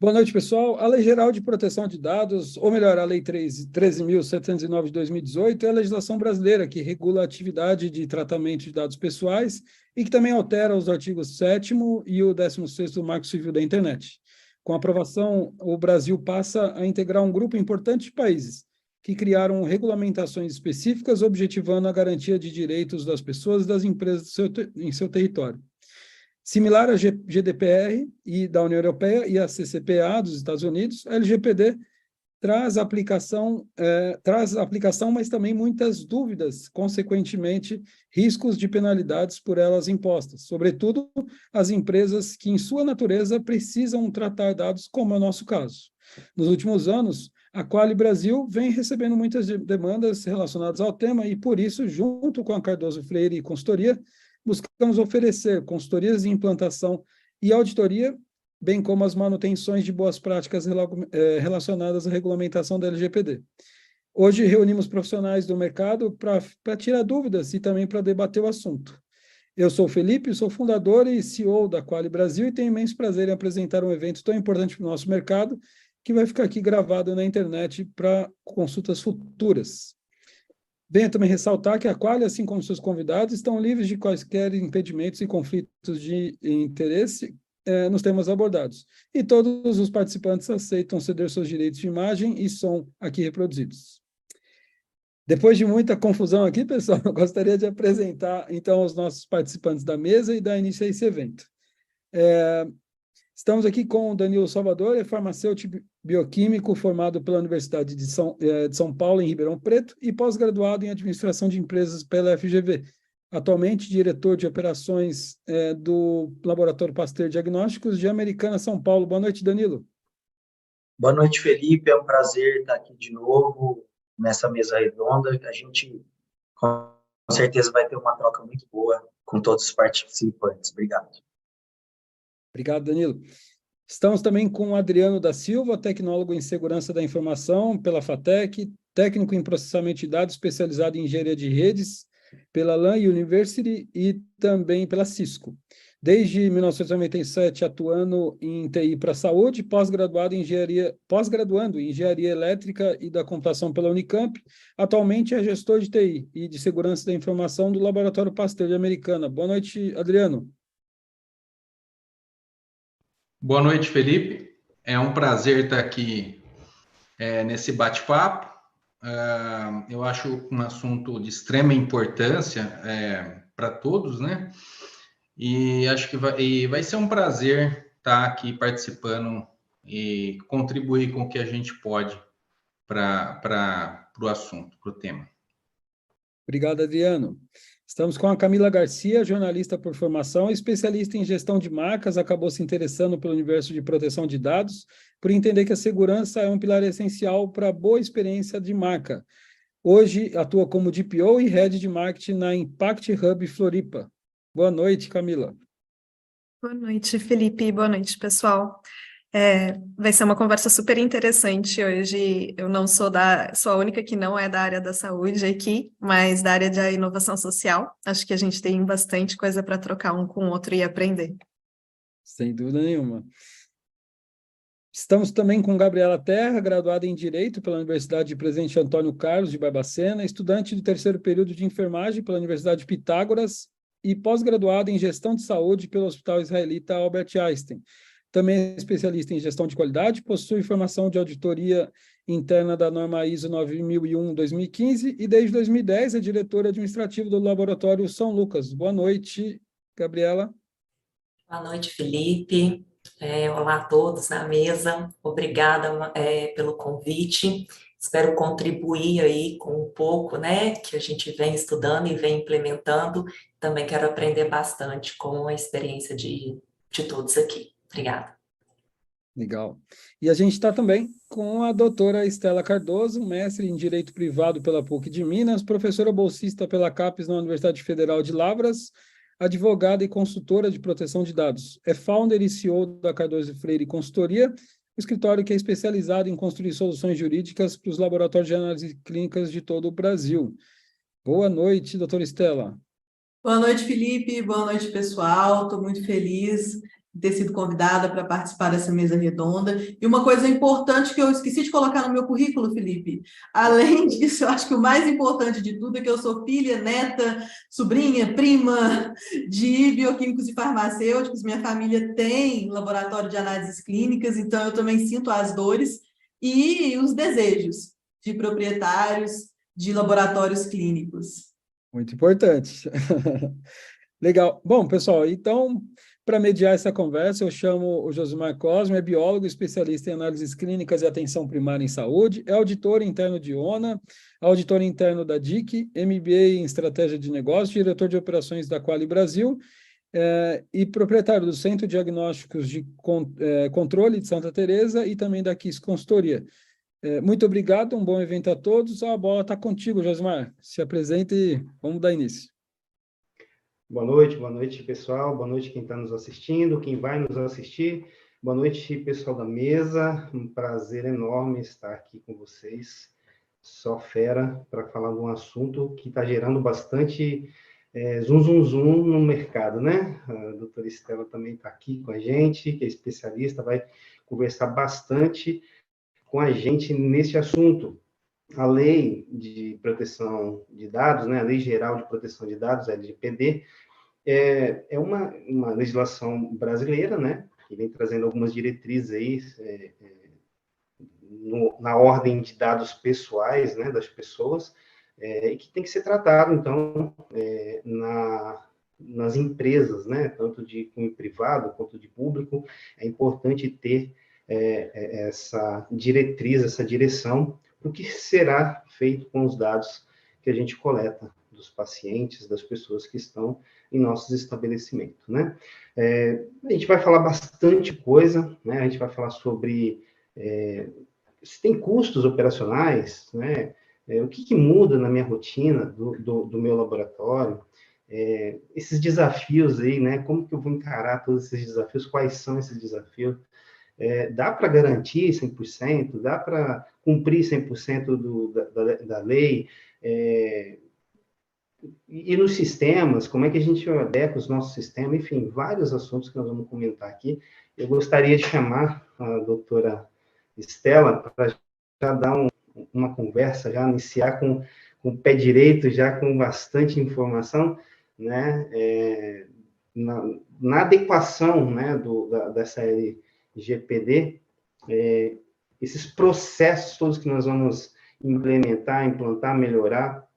Boa noite, pessoal. A Lei Geral de Proteção de Dados, ou melhor, a Lei 13.709 de 2018, é a legislação brasileira que regula a atividade de tratamento de dados pessoais e que também altera os artigos 7º e o 16º do Marco Civil da Internet. Com a aprovação, o Brasil passa a integrar um grupo importante de países que criaram regulamentações específicas objetivando a garantia de direitos das pessoas e das empresas em seu território. Similar à GDPR e da União Europeia e à CCPA dos Estados Unidos, a LGPD traz aplicação, mas também muitas dúvidas, consequentemente, riscos de penalidades por elas impostas, sobretudo as empresas que, em sua natureza, precisam tratar dados, como é o nosso caso. Nos últimos anos, a Quali Brasil vem recebendo muitas demandas relacionadas ao tema e, por isso, junto com a Cardoso Freire e Consultoria, buscamos oferecer consultorias de implantação e auditoria, bem como as manutenções de boas práticas relacionadas à regulamentação da LGPD. Hoje reunimos profissionais do mercado para tirar dúvidas e também para debater o assunto. Eu sou o Felipe, sou fundador e CEO da Quali Brasil e tenho imenso prazer em apresentar um evento tão importante para o nosso mercado, que vai ficar aqui gravado na internet para consultas futuras. Venho também ressaltar que a Quali, assim como seus convidados, estão livres de quaisquer impedimentos e conflitos de interesse nos temas abordados. E todos os participantes aceitam ceder seus direitos de imagem e som aqui reproduzidos. Depois de muita confusão aqui, pessoal, eu gostaria de apresentar, então, os nossos participantes da mesa e dar início a esse evento. Estamos aqui com o Danilo Salvador, é farmacêutico bioquímico formado pela Universidade de São Paulo, em Ribeirão Preto, e pós-graduado em administração de empresas pela FGV. Atualmente, diretor de operações do Laboratório Pasteur Diagnósticos de Americana, São Paulo. Boa noite, Danilo. Boa noite, Felipe. É um prazer estar aqui de novo nessa mesa redonda. A gente, com certeza, vai ter uma troca muito boa com todos os participantes. Obrigado. Obrigado, Danilo. Estamos também com o Adriano da Silva, tecnólogo em segurança da informação pela FATEC, técnico em processamento de dados especializado em engenharia de redes pela LAN University e também pela Cisco. Desde 1997, atuando em TI para a saúde, pós-graduando em engenharia elétrica e da computação pela Unicamp. Atualmente é gestor de TI e de segurança da informação do Laboratório Pasteur de Americana. Boa noite, Adriano. Boa noite, Felipe. É um prazer estar aqui nesse bate-papo. Eu acho um assunto de extrema importância para todos, né? E acho que vai ser um prazer estar aqui participando e contribuir com o que a gente pode para o assunto, para o tema. Obrigado, Adriano. Estamos com a Camila Garcia, jornalista por formação, especialista em gestão de marcas, acabou se interessando pelo universo de proteção de dados, por entender que a segurança é um pilar essencial para a boa experiência de marca. Hoje atua como DPO e Head de Marketing na Impact Hub Floripa. Boa noite, Camila. Boa noite, Felipe. Boa noite, pessoal. Vai ser uma conversa super interessante hoje. Eu não sou a única que não é da área da saúde aqui, mas da área da inovação social. Acho que a gente tem bastante coisa para trocar um com o outro e aprender. Sem dúvida nenhuma. Estamos também com Gabriela Terra, graduada em Direito pela Universidade de Presidente Antônio Carlos de Barbacena, estudante do terceiro período de enfermagem pela Universidade de Pitágoras e pós-graduada em Gestão de Saúde pelo Hospital Israelita Albert Einstein. Também é especialista em gestão de qualidade, possui formação de auditoria interna da norma ISO 9001-2015 e desde 2010 é diretora administrativa do Laboratório São Lucas. Boa noite, Gabriela. Boa noite, Felipe. Olá a todos na mesa. Obrigada pelo convite. Espero contribuir aí com um pouco, né, que a gente vem estudando e vem implementando. Também quero aprender bastante com a experiência de todos aqui. Obrigada. Legal. E a gente está também com a doutora Estela Cardoso, mestre em Direito Privado pela PUC de Minas, professora bolsista pela CAPES na Universidade Federal de Lavras, advogada e consultora de proteção de dados. É founder e CEO da Cardoso Freire Consultoria, escritório que é especializado em construir soluções jurídicas para os laboratórios de análise clínicas de todo o Brasil. Boa noite, doutora Estela. Boa noite, Felipe. Boa noite, pessoal. Estou muito feliz ter sido convidada para participar dessa mesa redonda. E uma coisa importante que eu esqueci de colocar no meu currículo, Felipe, além disso, eu acho que o mais importante de tudo é que eu sou filha, neta, sobrinha, prima de bioquímicos e farmacêuticos. Minha família tem laboratório de análises clínicas, então eu também sinto as dores e os desejos de proprietários de laboratórios clínicos. Muito importante. Legal. Bom, pessoal, então, para mediar essa conversa, eu chamo o Josimar Cosme, é biólogo, especialista em análises clínicas e atenção primária em saúde, é auditor interno de ONA, auditor interno da DIC, MBA em estratégia de negócio, diretor de operações da Quali Brasil, e proprietário do Centro de Diagnósticos de Controle de Santa Teresa e também da KISS Consultoria. Muito obrigado, um bom evento a todos. A bola está contigo, Josimar. Se apresente e vamos dar início. Boa noite, pessoal. Boa noite quem está nos assistindo, quem vai nos assistir. Boa noite, pessoal da mesa. Um prazer enorme estar aqui com vocês. Só fera para falar de um assunto que está gerando bastante zum no mercado, né? A doutora Estela também está aqui com a gente, que é especialista, vai conversar bastante com a gente nesse assunto. A Lei de Proteção de Dados, né, a Lei Geral de Proteção de Dados, a LGPD, é uma legislação brasileira, né, que vem trazendo algumas diretrizes aí, na ordem de dados pessoais, né, das pessoas, e que tem que ser tratado, então, nas empresas, né, tanto de cunho privado quanto de público, é importante ter essa diretriz, essa direção, o que será feito com os dados que a gente coleta dos pacientes, das pessoas que estão em nossos estabelecimentos, né? A gente vai falar bastante coisa, né? A gente vai falar sobre se tem custos operacionais, né? O que muda na minha rotina do meu laboratório, esses desafios aí, né? Como que eu vou encarar todos esses desafios? Quais são esses desafios? Dá para garantir 100%? Dá para cumprir 100% da lei? E nos sistemas, como é que a gente adequa os nossos sistemas? Enfim, vários assuntos que nós vamos comentar aqui. Eu gostaria de chamar a doutora Estela para já dar uma conversa, já iniciar com o pé direito, já com bastante informação, né? Na adequação, né, dessa LGPD, esses processos todos que nós vamos implementar, implantar, melhorar,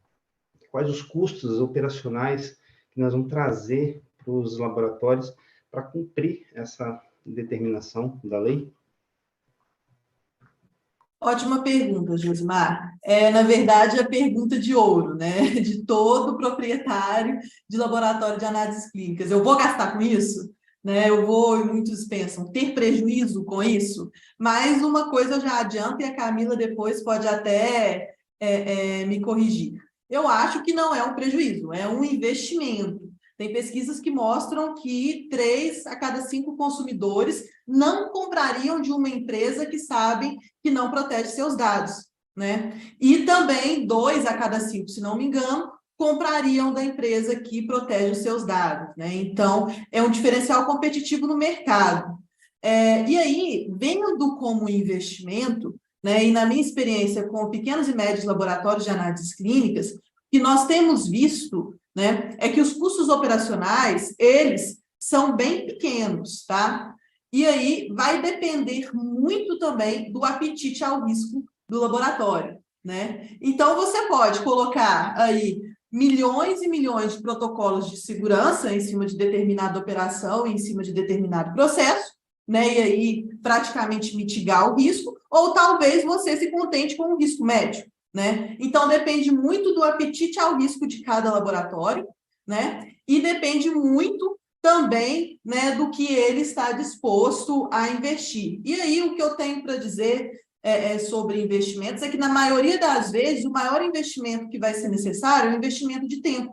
quais os custos operacionais que nós vamos trazer para os laboratórios para cumprir essa determinação da lei? Ótima pergunta, Josimar. Na verdade, a pergunta de ouro, né? De todo proprietário de laboratório de análises clínicas. Eu vou gastar com isso? Né? E muitos pensam, ter prejuízo com isso? Mas uma coisa eu já adianto e a Camila depois pode até me corrigir. Eu acho que não é um prejuízo, é um investimento. Tem pesquisas que mostram que 3 a cada 5 consumidores não comprariam de uma empresa que sabem que não protege seus dados, né? E também 2 a cada 5, se não me engano, comprariam da empresa que protege os seus dados, né? Então, é um diferencial competitivo no mercado. E aí, vendo como investimento, né, e na minha experiência com pequenos e médios laboratórios de análises clínicas, o que nós temos visto, né, é que os custos operacionais, eles são bem pequenos, tá? E aí vai depender muito também do apetite ao risco do laboratório, né? Então, você pode colocar aí milhões e milhões de protocolos de segurança em cima de determinada operação, em cima de determinado processo, né? E aí praticamente mitigar o risco, ou talvez você se contente com um risco médio, né? Então, depende muito do apetite ao risco de cada laboratório, né? E depende muito também, né, do que ele está disposto a investir. E aí, o que eu tenho para dizer sobre investimentos é que, na maioria das vezes, o maior investimento que vai ser necessário é o investimento de tempo.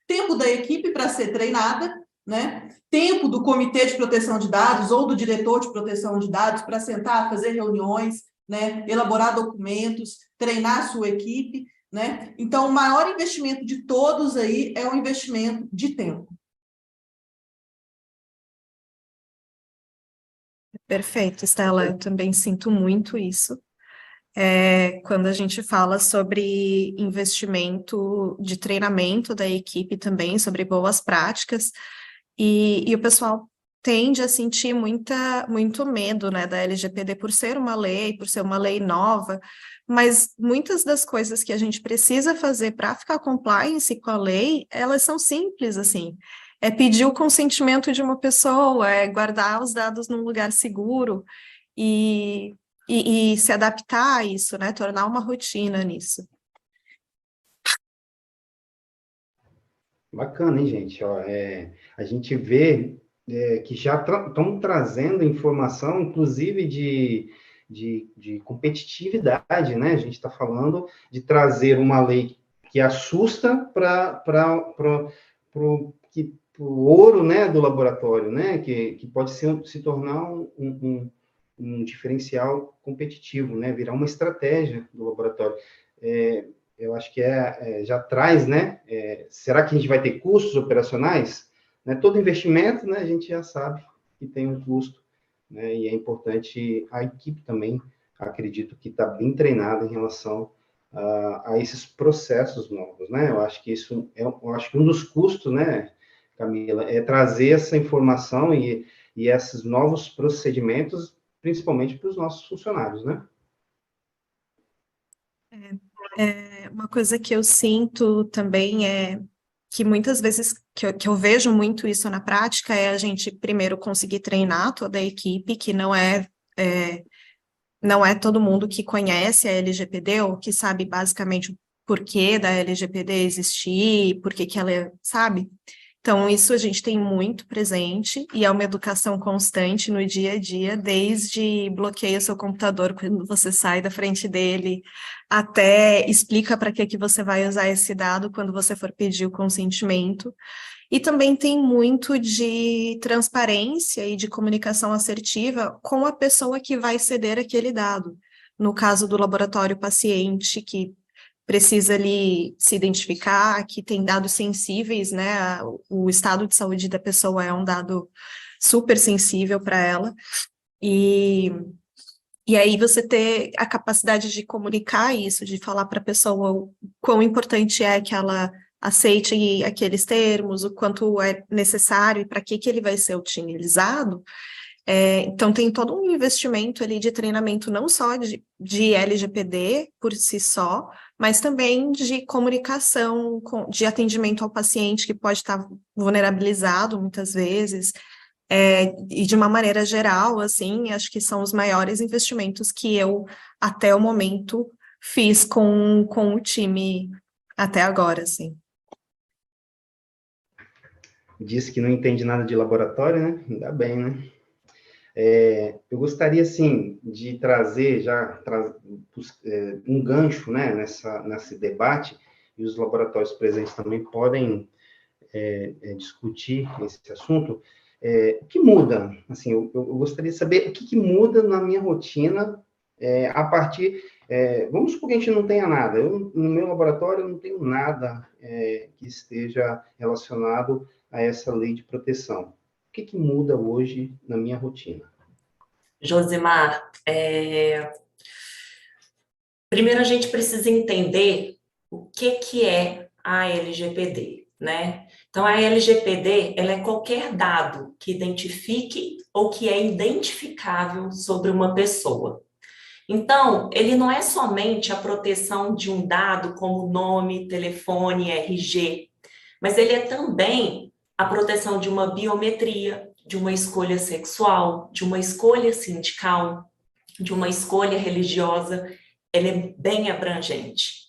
Tempo da equipe para ser treinada, né? Tempo do comitê de proteção de dados ou do diretor de proteção de dados para sentar, fazer reuniões, né? Elaborar documentos, treinar a sua equipe, né? Então, o maior investimento de todos aí é o investimento de tempo. Perfeito, Estela, eu também sinto muito isso. Quando a gente fala sobre investimento de treinamento da equipe também, sobre boas práticas, e o pessoal tende a sentir muito medo, né, da LGPD por ser uma lei nova, mas muitas das coisas que a gente precisa fazer para ficar compliance com a lei, elas são simples, assim. É pedir o consentimento de uma pessoa, é guardar os dados num lugar seguro e se adaptar a isso, né? Tornar uma rotina nisso. Bacana, hein, gente? Ó, a gente vê que já estão trazendo informação, inclusive de competitividade, né? A gente está falando de trazer uma lei que assusta para o ouro, né, do laboratório, né? Que pode se tornar um diferencial competitivo, né? Virar uma estratégia do laboratório. Eu acho que já traz, né? Será que a gente vai ter custos operacionais? Né? Todo investimento, né? A gente já sabe que tem um custo, né? E é importante a equipe também, acredito que está bem treinada em relação a esses processos novos, né? Eu acho que eu acho que um dos custos, né, Camila, é trazer essa informação e esses novos procedimentos, principalmente para os nossos funcionários, né? Uma coisa que eu sinto também é que muitas vezes que eu vejo muito isso na prática é a gente primeiro conseguir treinar toda a equipe, que não é todo mundo que conhece a LGPD ou que sabe basicamente o porquê da LGPD existir, por que ela sabe? Então, isso a gente tem muito presente e é uma educação constante no dia a dia, desde bloqueia seu computador quando você sai da frente dele, até explica para que você vai usar esse dado quando você for pedir o consentimento. E também tem muito de transparência e de comunicação assertiva com a pessoa que vai ceder aquele dado. No caso do laboratório paciente, que precisa ali se identificar, que tem dados sensíveis, né? O estado de saúde da pessoa é um dado super sensível para ela. E aí você ter a capacidade de comunicar isso, de falar para a pessoa o quão importante é que ela aceite aqueles termos, o quanto é necessário e para que ele vai ser utilizado. Então, tem todo um investimento ali de treinamento, não só de LGPD por si só, mas também de comunicação, de atendimento ao paciente que pode estar vulnerabilizado muitas vezes, e de uma maneira geral, assim, acho que são os maiores investimentos que eu, até o momento, fiz com o time até agora, assim. Disse que não entende nada de laboratório, né? Ainda bem, né? Eu gostaria, assim, de trazer um gancho, né, nesse debate, e os laboratórios presentes também podem discutir esse assunto. O que muda? Assim, eu gostaria de saber o que muda na minha rotina a partir... vamos supor que a gente não tenha nada. No meu laboratório, eu não tenho nada que esteja relacionado a essa lei de proteção. O que muda hoje na minha rotina? Josimar, primeiro a gente precisa entender o que é a LGPD, né? Então, a LGPD, ela é qualquer dado que identifique ou que é identificável sobre uma pessoa. Então, ele não é somente a proteção de um dado como nome, telefone, RG, mas ele é também a proteção de uma biometria, de uma escolha sexual, de uma escolha sindical, de uma escolha religiosa. Ele é bem abrangente.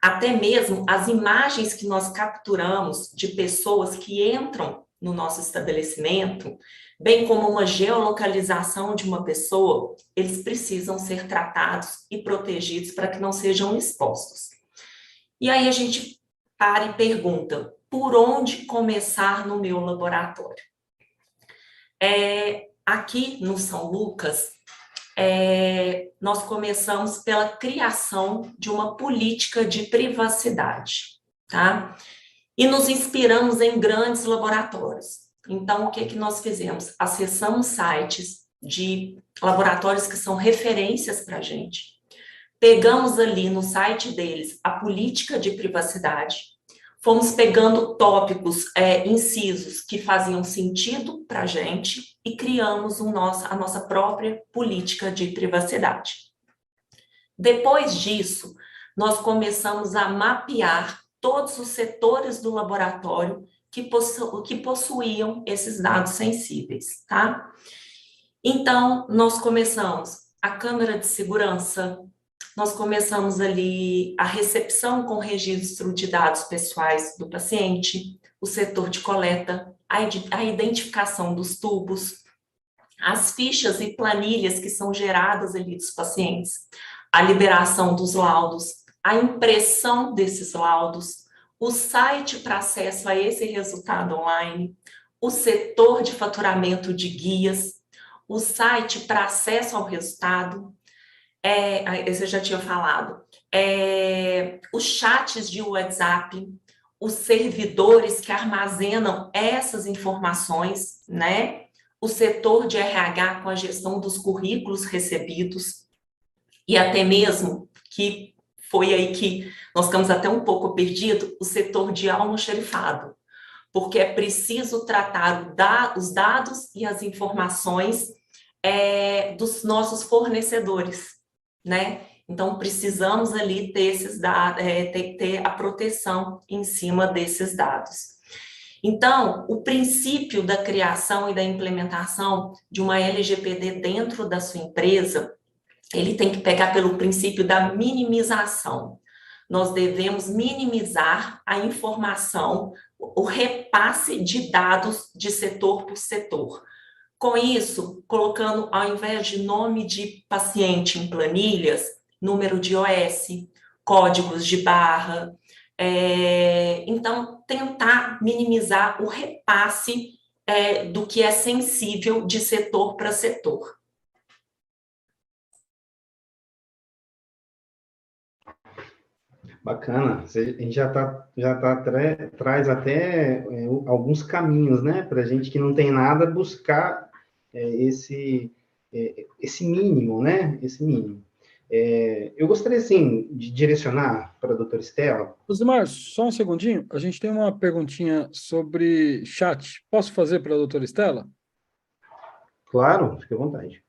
Até mesmo as imagens que nós capturamos de pessoas que entram no nosso estabelecimento, bem como uma geolocalização de uma pessoa, eles precisam ser tratados e protegidos para que não sejam expostos. E aí a gente para e pergunta, por onde começar no meu laboratório? Aqui no São Lucas, nós começamos pela criação de uma política de privacidade, tá? E nos inspiramos em grandes laboratórios. Então, o que nós fizemos? Acessamos sites de laboratórios que são referências para a gente. Pegamos ali no site deles a política de privacidade, fomos pegando tópicos, incisos que faziam sentido para a gente e criamos a nossa própria política de privacidade. Depois disso, nós começamos a mapear todos os setores do laboratório que possuíam esses dados sensíveis, tá? Então, nós começamos a câmara de segurança, nós começamos ali a recepção com registro de dados pessoais do paciente, o setor de coleta, a identificação dos tubos, as fichas e planilhas que são geradas ali dos pacientes, a liberação dos laudos, a impressão desses laudos, o site para acesso a esse resultado online, o setor de faturamento de guias, o site para acesso ao resultado, esse eu já tinha falado, os chats de WhatsApp, os servidores que armazenam essas informações, né? O setor de RH com a gestão dos currículos recebidos, e até mesmo, que foi aí que nós ficamos até um pouco perdidos, o setor de almoxarifado, porque é preciso tratar os dados e as informações dos nossos fornecedores, né? Então, precisamos ali ter esses dados, ter a proteção em cima desses dados. Então, o princípio da criação e da implementação de uma LGPD dentro da sua empresa, ele tem que pegar pelo princípio da minimização. Nós devemos minimizar a informação, o repasse de dados de setor por setor. Com isso, colocando, ao invés de nome de paciente em planilhas, número de OS, códigos de barra. Então, tentar minimizar o repasse do que é sensível de setor para setor. Bacana, a gente traz até alguns caminhos, né, para a gente que não tem nada buscar esse mínimo, né, esse mínimo. Eu gostaria, assim, de direcionar para a doutora Estela. Osmar, só um segundinho, a gente tem uma perguntinha sobre chat. Posso fazer para a doutora Estela? Claro, fique à vontade.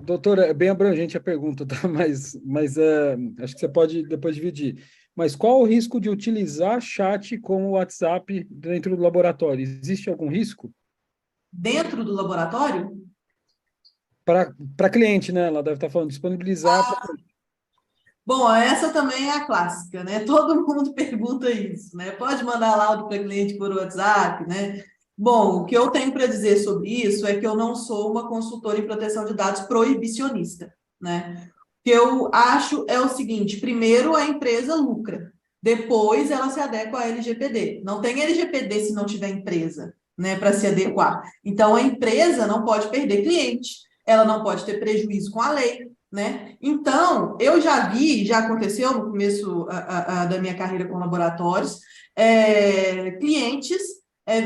Doutora, é bem abrangente a pergunta, tá? Mas acho que você pode depois dividir. Mas qual o risco de utilizar chat com o WhatsApp dentro do laboratório? Existe algum risco? Dentro do laboratório? Para cliente, né? Ela deve estar falando disponibilizar. Bom, essa também é a clássica, né? Todo mundo pergunta isso, né? Pode mandar laudo para cliente por WhatsApp, né? Bom, o que eu tenho para dizer sobre isso é que eu não sou uma consultora em proteção de dados proibicionista, né? O que eu acho é o seguinte: primeiro, a empresa lucra, depois ela se adequa à LGPD. Não tem LGPD se não tiver empresa, né, para se adequar. Então, a empresa não pode perder cliente, ela não pode ter prejuízo com a lei, né? Então, eu já vi, já aconteceu no começo da minha carreira com laboratórios, clientes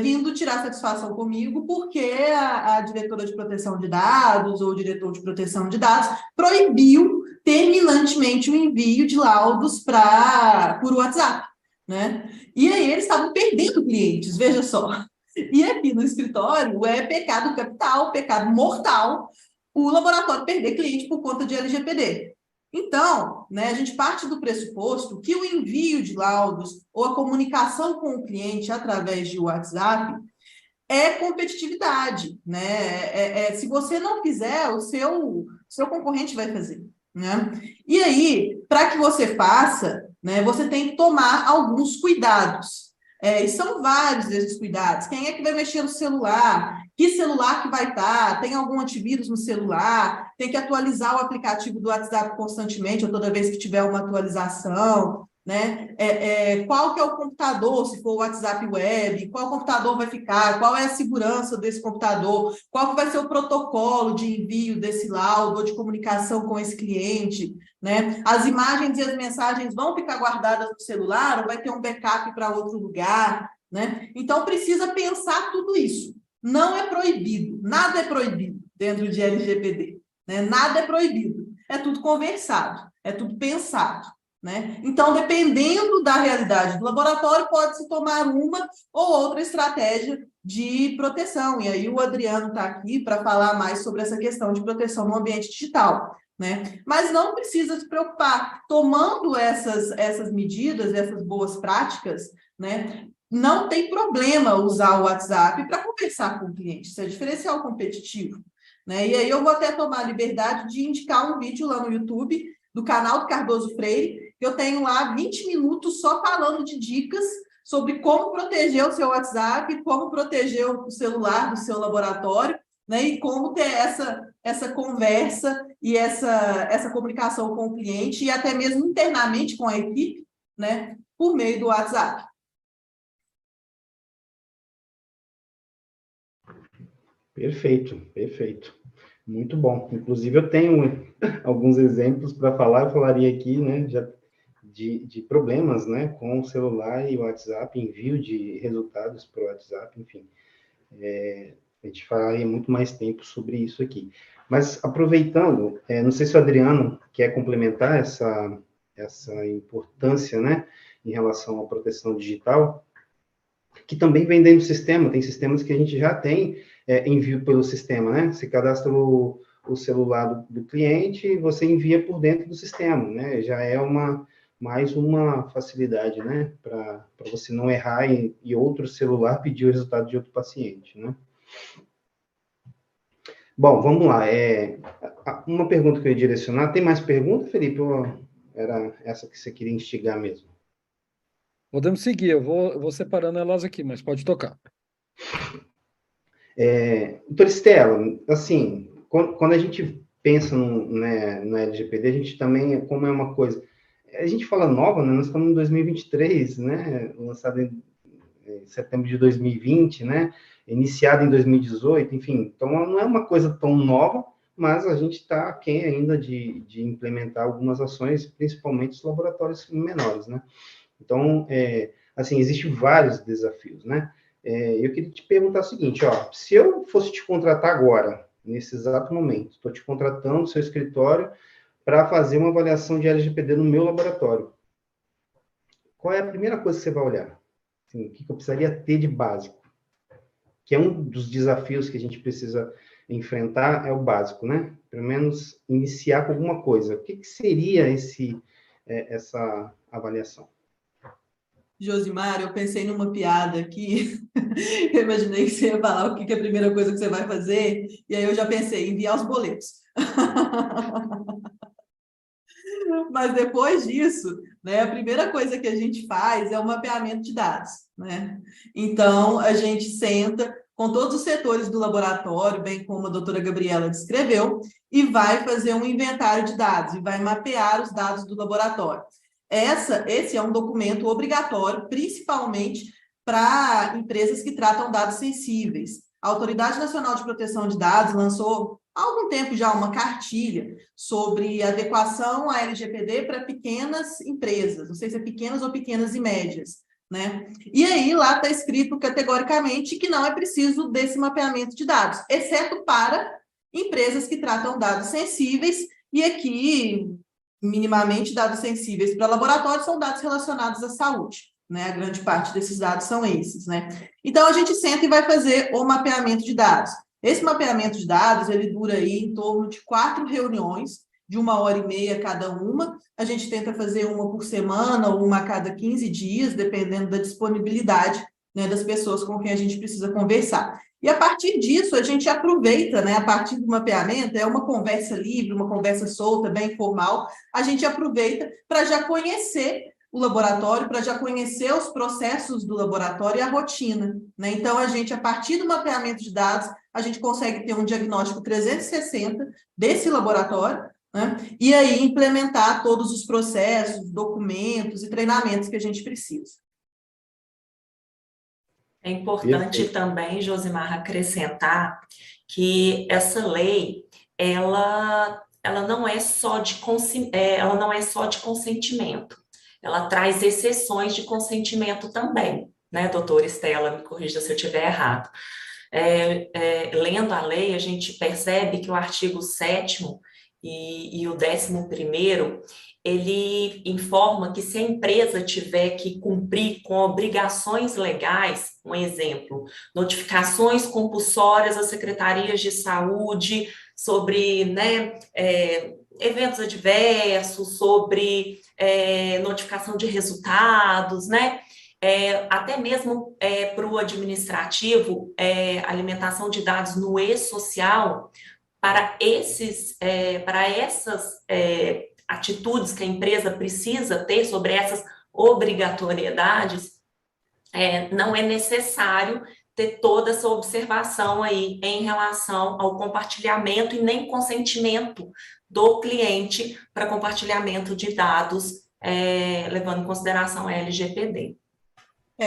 vindo tirar satisfação comigo porque a diretora de proteção de dados ou o diretor de proteção de dados proibiu terminantemente o envio de laudos por WhatsApp, né? E aí eles estavam perdendo clientes, veja só. E aqui no escritório é pecado capital, pecado mortal, o laboratório perder cliente por conta de LGPD. Então, né, a gente parte do pressuposto que o envio de laudos ou a comunicação com o cliente através de WhatsApp é competitividade, né? Se você não fizer, o seu concorrente vai fazer, né? E aí, para que você faça, né, você tem que tomar alguns cuidados. E são vários desses cuidados. Quem é que vai mexer no celular? Que celular que vai estar? Tem algum antivírus no celular? Tem que atualizar o aplicativo do WhatsApp constantemente, ou toda vez que tiver uma atualização, né? Qual que é o computador, se for o WhatsApp web? Qual computador vai ficar? Qual é a segurança desse computador? Qual que vai ser o protocolo de envio desse laudo ou de comunicação com esse cliente? Né? As imagens e as mensagens vão ficar guardadas no celular ou vai ter um backup para outro lugar? Né? Então, precisa pensar tudo isso. Não é proibido, nada é proibido dentro de LGPD, né? Nada é proibido, é tudo conversado, é tudo pensado, né? Então, dependendo da realidade do laboratório, pode-se tomar uma ou outra estratégia de proteção. E aí o Adriano está aqui para falar mais sobre essa questão de proteção no ambiente digital, né? Mas não precisa se preocupar. Tomando essas medidas, essas boas práticas, né? Não tem problema usar o WhatsApp para conversar com o cliente. Isso é diferencial competitivo, né? E aí eu vou até tomar a liberdade de indicar um vídeo lá no YouTube do canal do Cardoso Freire. Eu tenho lá 20 minutos só falando de dicas sobre como proteger o seu WhatsApp, como proteger o celular do seu laboratório, né? E como ter essa conversa e essa comunicação com o cliente e até mesmo internamente com a equipe, né? Por meio do WhatsApp. Perfeito, perfeito. Muito bom. Inclusive, eu tenho alguns exemplos para falar, eu falaria aqui, né, de problemas, né, com o celular e o WhatsApp, envio de resultados para o WhatsApp, enfim. A gente falaria muito mais tempo sobre isso aqui. Mas, aproveitando, não sei se o Adriano quer complementar essa importância, né, em relação à proteção digital, que também vem dentro do sistema, tem sistemas que a gente já tem envio pelo sistema, né? Você cadastra o celular do cliente e você envia por dentro do sistema, né? Já é mais uma facilidade, né? Para você não errar e outro celular pedir o resultado de outro paciente, né? Bom, vamos lá. Uma pergunta que eu ia direcionar. Tem mais pergunta, Felipe? Ou era essa que você queria instigar mesmo? Podemos seguir, eu vou separando elas aqui, mas pode tocar. Doutora Estela, assim, quando a gente pensa na LGPD, a gente também, como é uma coisa, a gente fala nova, né? Nós estamos em 2023, né? Lançado em setembro de 2020, né? Iniciado em 2018, enfim, então não é uma coisa tão nova, mas a gente está aquém ainda de implementar algumas ações, principalmente os laboratórios menores, né? Então, assim, existem vários desafios, né? Eu queria te perguntar o seguinte, ó, se eu fosse te contratar agora, nesse exato momento, estou te contratando no seu escritório para fazer uma avaliação de LGPD no meu laboratório, qual é a primeira coisa que você vai olhar? Assim, o que eu precisaria ter de básico? Que é um dos desafios que a gente precisa enfrentar, é o básico, né? Pelo menos iniciar com alguma coisa. O que seria essa avaliação? Josimar, eu pensei numa piada aqui, eu imaginei que você ia falar o que é a primeira coisa que você vai fazer, e aí eu já pensei, enviar os boletos. Mas depois disso, né, a primeira coisa que a gente faz é o mapeamento de dados, né? Então, a gente senta com todos os setores do laboratório, bem como a doutora Gabriela descreveu, e vai fazer um inventário de dados, e vai mapear os dados do laboratório. Esse é um documento obrigatório, principalmente para empresas que tratam dados sensíveis. A Autoridade Nacional de Proteção de Dados lançou há algum tempo já uma cartilha sobre adequação à LGPD para pequenas empresas, não sei se é pequenas ou pequenas e médias, né? E aí lá está escrito categoricamente que não é preciso desse mapeamento de dados, exceto para empresas que tratam dados sensíveis, e aqui, minimamente, dados sensíveis para laboratórios são dados relacionados à saúde, né? A grande parte desses dados são esses, né? Então, a gente senta e vai fazer o mapeamento de dados. Esse mapeamento de dados, ele dura aí em torno de 4 reuniões, de 1h30 cada uma. A gente tenta fazer uma por semana ou uma a cada 15 dias, dependendo da disponibilidade, né, das pessoas com quem a gente precisa conversar. E a partir disso, a gente aproveita, né, a partir do mapeamento, é uma conversa livre, uma conversa solta, bem informal, a gente aproveita para já conhecer o laboratório, para já conhecer os processos do laboratório e a rotina, né? Então, a gente, a partir do mapeamento de dados, a gente consegue ter um diagnóstico 360 desse laboratório, né? E aí implementar todos os processos, documentos e treinamentos que a gente precisa. É importante também, Josimar, acrescentar que essa lei, ela não é só de consentimento, ela traz exceções de consentimento também, né, doutora Estela, me corrija se eu estiver errado. Lendo a lei, a gente percebe que o artigo 7º e o 11º, ele informa que se a empresa tiver que cumprir com obrigações legais, um exemplo, notificações compulsórias às secretarias de saúde sobre, né, eventos adversos, sobre notificação de resultados, né? Até mesmo para o administrativo, alimentação de dados no e-social, para essas atitudes que a empresa precisa ter sobre essas obrigatoriedades, não é necessário ter toda essa observação aí em relação ao compartilhamento e nem consentimento do cliente para compartilhamento de dados, levando em consideração a LGPD.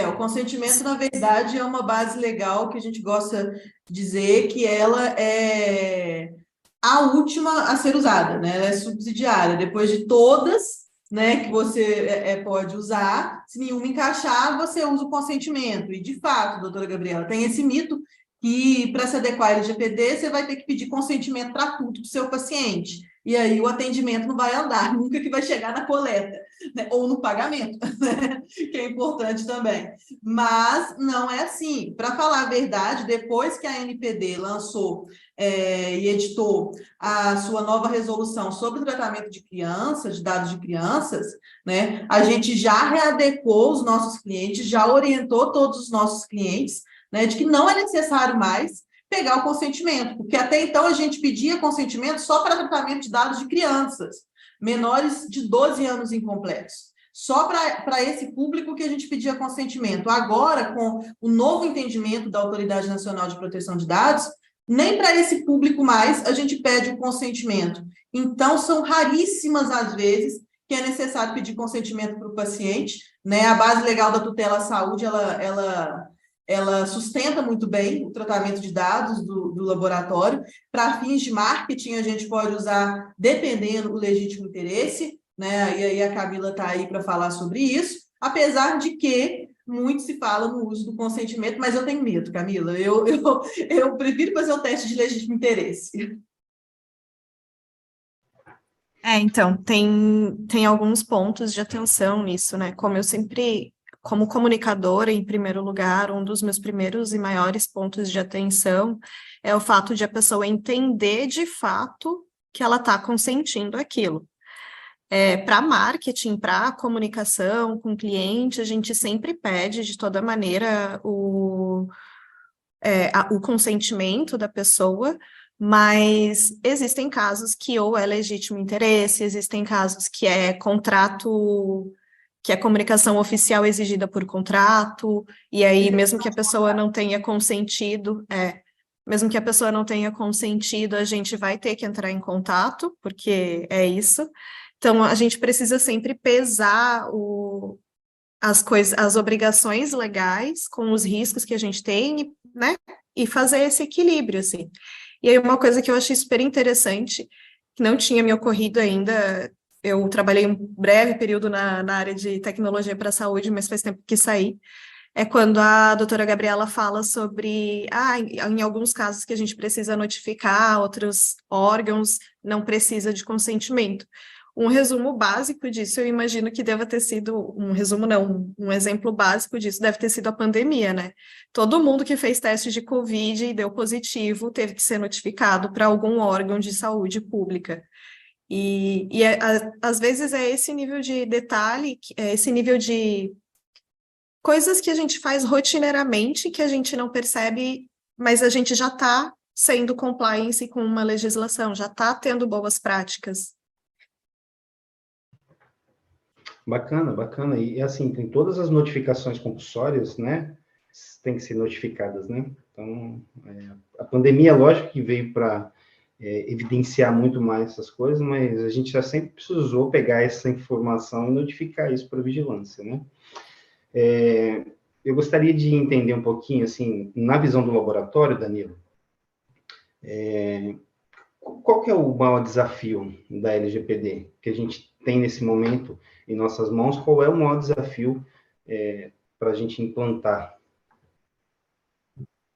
O consentimento, na verdade, é uma base legal que a gente gosta de dizer que ela é a última a ser usada, né? Ela é subsidiária. Depois de todas, né, que você pode usar, se nenhuma encaixar, você usa o consentimento. E, de fato, doutora Gabriela, tem esse mito que, para se adequar ao LGPD, você vai ter que pedir consentimento para tudo do seu paciente. E aí o atendimento não vai andar, nunca que vai chegar na coleta, né? Ou no pagamento, né? Que é importante também. Mas não é assim. Para falar a verdade, depois que a ANPD lançou e editou a sua nova resolução sobre o tratamento de crianças, de dados de crianças, né? A gente já readequou os nossos clientes, já orientou todos os nossos clientes, né, de que não é necessário mais pegar o consentimento, porque até então a gente pedia consentimento só para tratamento de dados de crianças, menores de 12 anos incompletos. Só para esse público que a gente pedia consentimento. Agora, com o novo entendimento da Autoridade Nacional de Proteção de Dados, nem para esse público mais a gente pede o consentimento. Então, são raríssimas as vezes que é necessário pedir consentimento para o paciente, né? A base legal da tutela à saúde, ela sustenta muito bem o tratamento de dados do laboratório. Para fins de marketing, a gente pode usar, dependendo do legítimo interesse, né? E aí a Camila está aí para falar sobre isso, apesar de que muito se fala no uso do consentimento, mas eu tenho medo, Camila. Eu prefiro fazer o teste de legítimo interesse. Então, tem alguns pontos de atenção nisso, né? Como comunicadora, em primeiro lugar, um dos meus primeiros e maiores pontos de atenção é o fato de a pessoa entender de fato que ela está consentindo aquilo. Para marketing, para comunicação com o cliente, a gente sempre pede de toda maneira o consentimento da pessoa, mas existem casos que ou é legítimo interesse, existem casos que é contrato, que é comunicação oficial exigida por contrato, e aí mesmo que a pessoa não tenha consentido, a gente vai ter que entrar em contato, porque é isso. Então, a gente precisa sempre pesar as obrigações legais com os riscos que a gente tem, né? E fazer esse equilíbrio, assim. E aí, uma coisa que eu achei super interessante, que não tinha me ocorrido ainda, eu trabalhei um breve período na área de tecnologia para a saúde, mas faz tempo que saí, é quando a doutora Gabriela fala sobre, em alguns casos que a gente precisa notificar, outros órgãos não precisa de consentimento. Um resumo básico disso, eu imagino que deva ter sido, um exemplo básico disso deve ter sido a pandemia, né? Todo mundo que fez teste de Covid e deu positivo teve que ser notificado para algum órgão de saúde pública. Às vezes é esse nível de detalhe, esse nível de coisas que a gente faz rotineiramente, que a gente não percebe, mas a gente já está sendo compliance com uma legislação, já está tendo boas práticas. Bacana, bacana. E assim, tem todas as notificações compulsórias, né? Tem que ser notificadas, né? Então, a pandemia, lógico que veio para evidenciar muito mais essas coisas, mas a gente já sempre precisou pegar essa informação e notificar isso para a vigilância, né? Eu gostaria de entender um pouquinho, assim, na visão do laboratório, Danilo, qual que é o maior desafio da LGPD que a gente tem nesse momento em nossas mãos? Qual é o maior desafio para a gente implantar?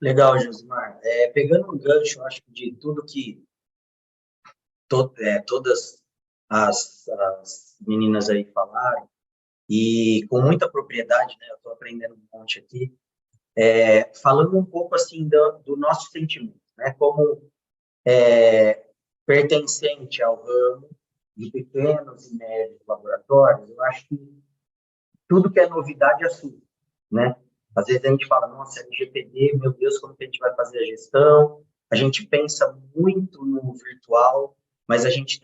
Legal, Josimar. Pegando um gancho, acho que de tudo que todas as meninas aí falaram, e com muita propriedade, né? Eu estou aprendendo um monte aqui, falando um pouco assim do nosso sentimento, né? Como pertencente ao ramo de pequenos e médios laboratórios, eu acho que tudo que é novidade assusta, né? Às vezes a gente fala, nossa, LGPD, meu Deus, como que a gente vai fazer a gestão? A gente pensa muito no virtual, mas a gente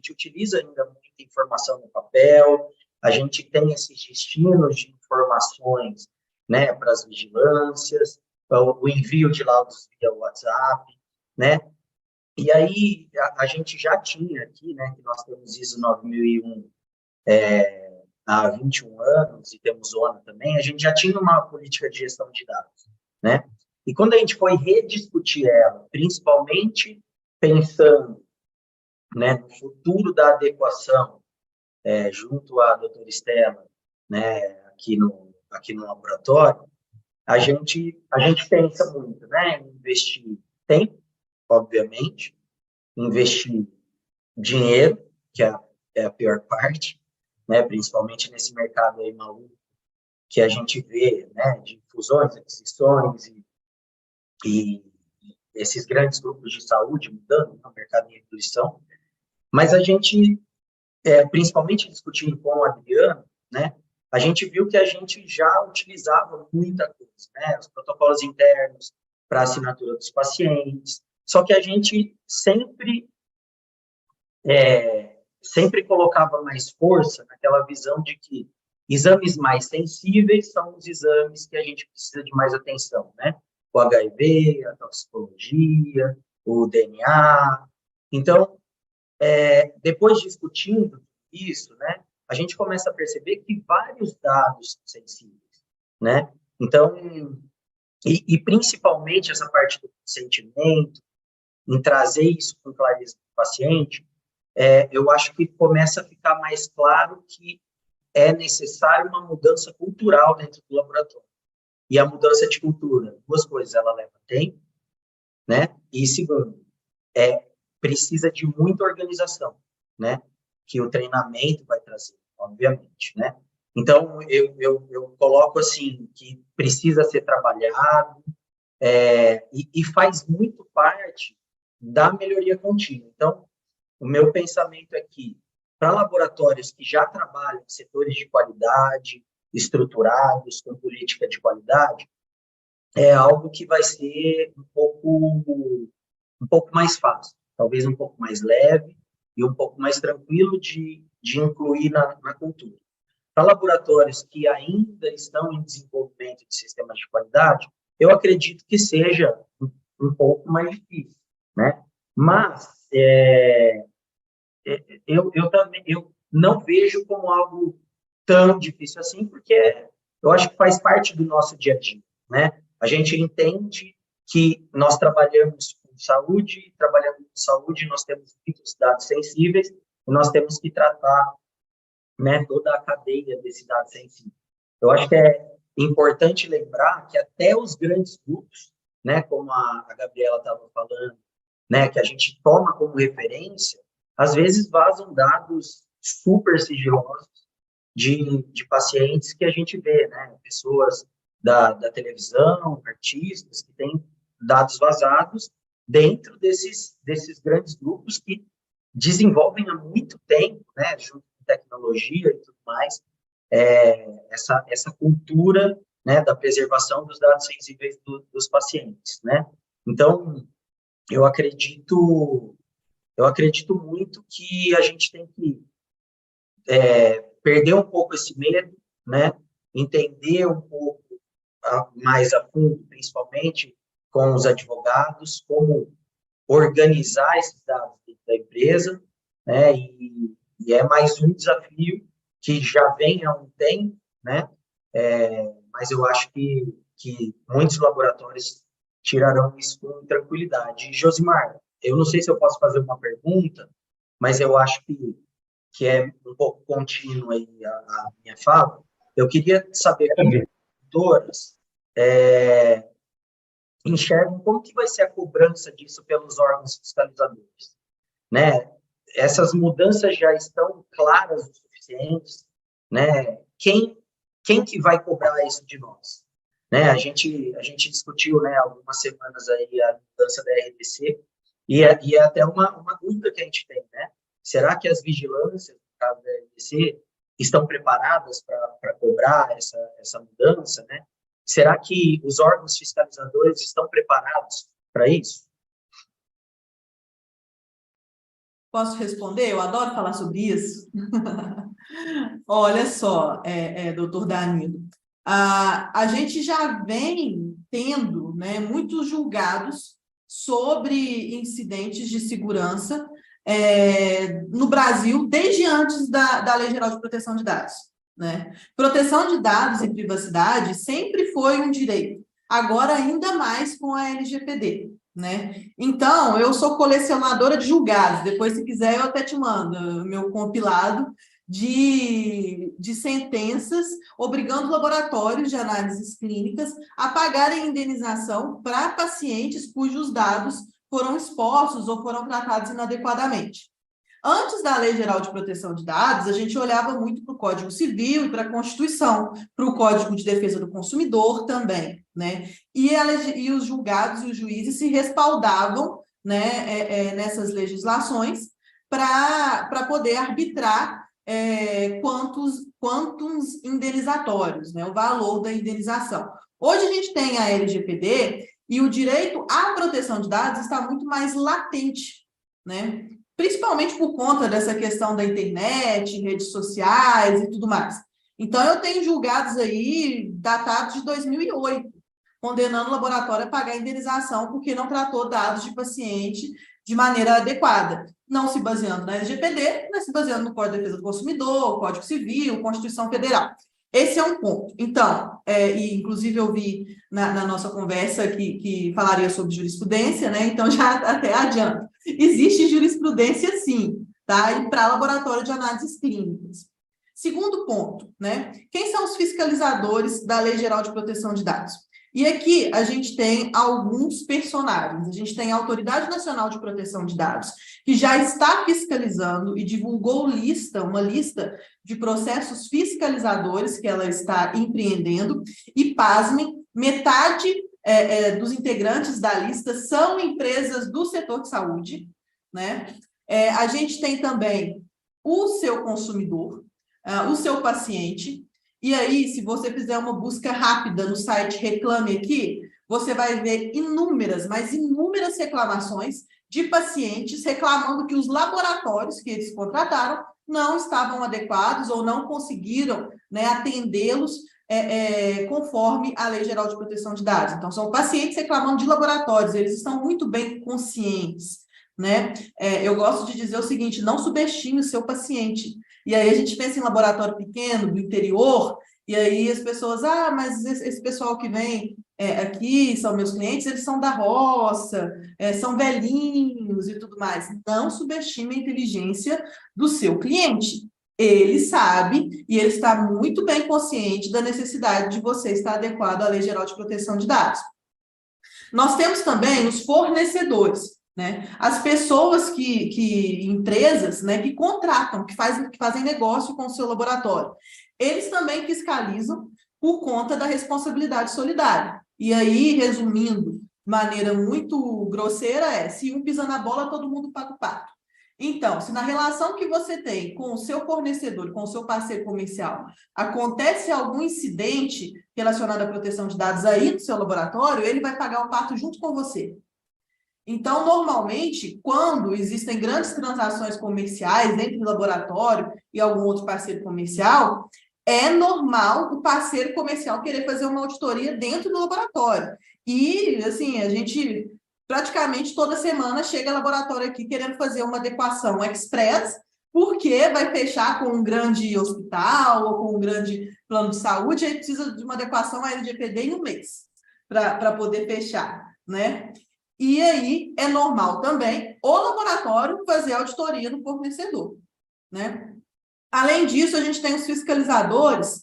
utiliza ainda muita informação no papel, a gente tem esses destinos de informações, né, para as vigilâncias, o envio de laudos via WhatsApp, né? E aí a gente já tinha aqui, né, que nós temos ISO 9001 há 21 anos, e temos ONA também, a gente já tinha uma política de gestão de dados, né? E quando a gente foi rediscutir ela, principalmente pensando, né, no futuro da adequação, junto à doutora Estela, né, aqui no laboratório, a gente pensa muito, né, em investir tempo, obviamente, investir dinheiro, que é a pior parte, né, principalmente nesse mercado aí maluco que a gente vê, né, de fusões, aquisições e esses grandes grupos de saúde mudando no mercado de reposição, mas a gente, principalmente discutindo com o Adriano, né, a gente viu que a gente já utilizava muita coisa, né, os protocolos internos para assinatura dos pacientes, só que a gente sempre colocava mais força naquela visão de que exames mais sensíveis são os exames que a gente precisa de mais atenção, né? O HIV, a toxicologia, o DNA. Então, depois discutindo isso, né, a gente começa a perceber que vários dados são sensíveis, né? Então, e principalmente essa parte do sentimento, em trazer isso com clareza para o paciente, eu acho que começa a ficar mais claro que é necessário uma mudança cultural dentro do laboratório. E a mudança de cultura, duas coisas, ela leva tempo, né? E segundo, precisa de muita organização, né? Que o treinamento vai trazer, obviamente, né? Então, eu coloco assim, que precisa ser trabalhado, e faz muito parte da melhoria contínua. Então, o meu pensamento é que, para laboratórios que já trabalham em setores de qualidade, estruturados, com política de qualidade, é algo que vai ser um pouco mais fácil, talvez um pouco mais leve e um pouco mais tranquilo de incluir na cultura. Para laboratórios que ainda estão em desenvolvimento de sistemas de qualidade, eu acredito que seja um pouco mais difícil, né? Mas eu não vejo como algo tão difícil assim, porque eu acho que faz parte do nosso dia a dia, né? A gente entende que nós trabalhando com saúde, nós temos muitos dados sensíveis, e nós temos que tratar, né, toda a cadeia desses dados sensíveis. Eu acho que é importante lembrar que até os grandes grupos, né, como a Gabriela estava falando, né, que a gente toma como referência, às vezes vazam dados super sigilosos de pacientes que a gente vê, né, pessoas da televisão, artistas que têm dados vazados dentro desses grandes grupos que desenvolvem há muito tempo, né, junto com tecnologia e tudo mais, essa cultura, né, da preservação dos dados sensíveis dos pacientes, né. Então, eu acredito muito que a gente tem que perder um pouco esse medo, né? Entender um pouco mais a fundo, principalmente com os advogados, como organizar esses dados dentro da empresa, né? E é mais um desafio que já vem há um tempo, né? Mas eu acho que muitos laboratórios tirarão isso com tranquilidade. Josimar, eu não sei se eu posso fazer uma pergunta, mas eu acho que é um pouco contínuo aí a minha fala. Eu queria saber com as doutoras enxergam como que vai ser a cobrança disso pelos órgãos fiscalizadores, né? Essas mudanças já estão claras o suficientes, né? Quem que vai cobrar isso de nós? Né? A gente discutiu, né, algumas semanas aí a mudança da RDC, e é até uma dúvida que a gente tem, né? Será que as vigilâncias, no caso da RDC, estão preparadas para cobrar essa mudança, né? Será que os órgãos fiscalizadores estão preparados para isso? Posso responder? Eu adoro falar sobre isso. Olha só, doutor Danilo, a gente já vem tendo, né, muitos julgados sobre incidentes de segurança no Brasil desde antes da Lei Geral de Proteção de Dados, né? Proteção de dados e privacidade sempre foi um direito, agora ainda mais com a LGPD. Né? Então, eu sou colecionadora de julgados, depois, se quiser, eu até te mando meu compilado de sentenças obrigando laboratórios de análises clínicas a pagarem indenização para pacientes cujos dados foram expostos ou foram tratados inadequadamente. Antes da Lei Geral de Proteção de Dados, a gente olhava muito para o Código Civil e para a Constituição, para o Código de Defesa do Consumidor também, né? E os julgados e os juízes se respaldavam, né, nessas legislações para poder arbitrar quantos indenizatórios, né, o valor da indenização. Hoje a gente tem a LGPD e o direito à proteção de dados está muito mais latente, né? Principalmente por conta dessa questão da internet, redes sociais e tudo mais. Então, eu tenho julgados aí datados de 2008, condenando o laboratório a pagar indenização porque não tratou dados de paciente de maneira adequada, não se baseando na LGPD, mas se baseando no Código de Defesa do Consumidor, Código Civil, Constituição Federal. Esse é um ponto. Então, e inclusive eu vi na nossa conversa que falaria sobre jurisprudência, né? Então já até adianto. Existe jurisprudência sim, tá? E para laboratório de análises clínicas. Segundo ponto, né? Quem são os fiscalizadores da Lei Geral de Proteção de Dados? E aqui a gente tem alguns personagens. A gente tem a Autoridade Nacional de Proteção de Dados, que já está fiscalizando e divulgou uma lista de processos fiscalizadores que ela está empreendendo. E, pasmem, metade dos integrantes da lista são empresas do setor de saúde, né? A gente tem também o seu consumidor, o seu paciente. E aí, se você fizer uma busca rápida no site Reclame Aqui, você vai ver inúmeras, mas inúmeras reclamações de pacientes reclamando que os laboratórios que eles contrataram não estavam adequados ou não conseguiram, né, atendê-los conforme a Lei Geral de Proteção de Dados. Então, são pacientes reclamando de laboratórios, eles estão muito bem conscientes, né? Eu gosto de dizer o seguinte, não subestime o seu paciente. E aí a gente pensa em laboratório pequeno, do interior, e aí as pessoas, mas esse pessoal que vem aqui, são meus clientes, eles são da roça, são velhinhos e tudo mais. Não subestime a inteligência do seu cliente. Ele sabe e ele está muito bem consciente da necessidade de você estar adequado à Lei Geral de Proteção de Dados. Nós temos também os fornecedores, né? As pessoas empresas, né, que contratam, que fazem negócio com o seu laboratório. Eles também fiscalizam por conta da responsabilidade solidária. E aí, resumindo, de maneira muito grosseira, se um pisa na bola, todo mundo paga o pato. Então, se na relação que você tem com o seu fornecedor, com o seu parceiro comercial, acontece algum incidente relacionado à proteção de dados aí no seu laboratório, ele vai pagar o pato junto com você. Então, normalmente, quando existem grandes transações comerciais entre o laboratório e algum outro parceiro comercial, é normal o parceiro comercial querer fazer uma auditoria dentro do laboratório. E, assim, a gente praticamente toda semana chega laboratório aqui querendo fazer uma adequação express, porque vai fechar com um grande hospital ou com um grande plano de saúde, aí precisa de uma adequação à LGPD em um mês para poder fechar, né? E aí é normal também o laboratório fazer auditoria no fornecedor, né? Além disso, a gente tem os fiscalizadores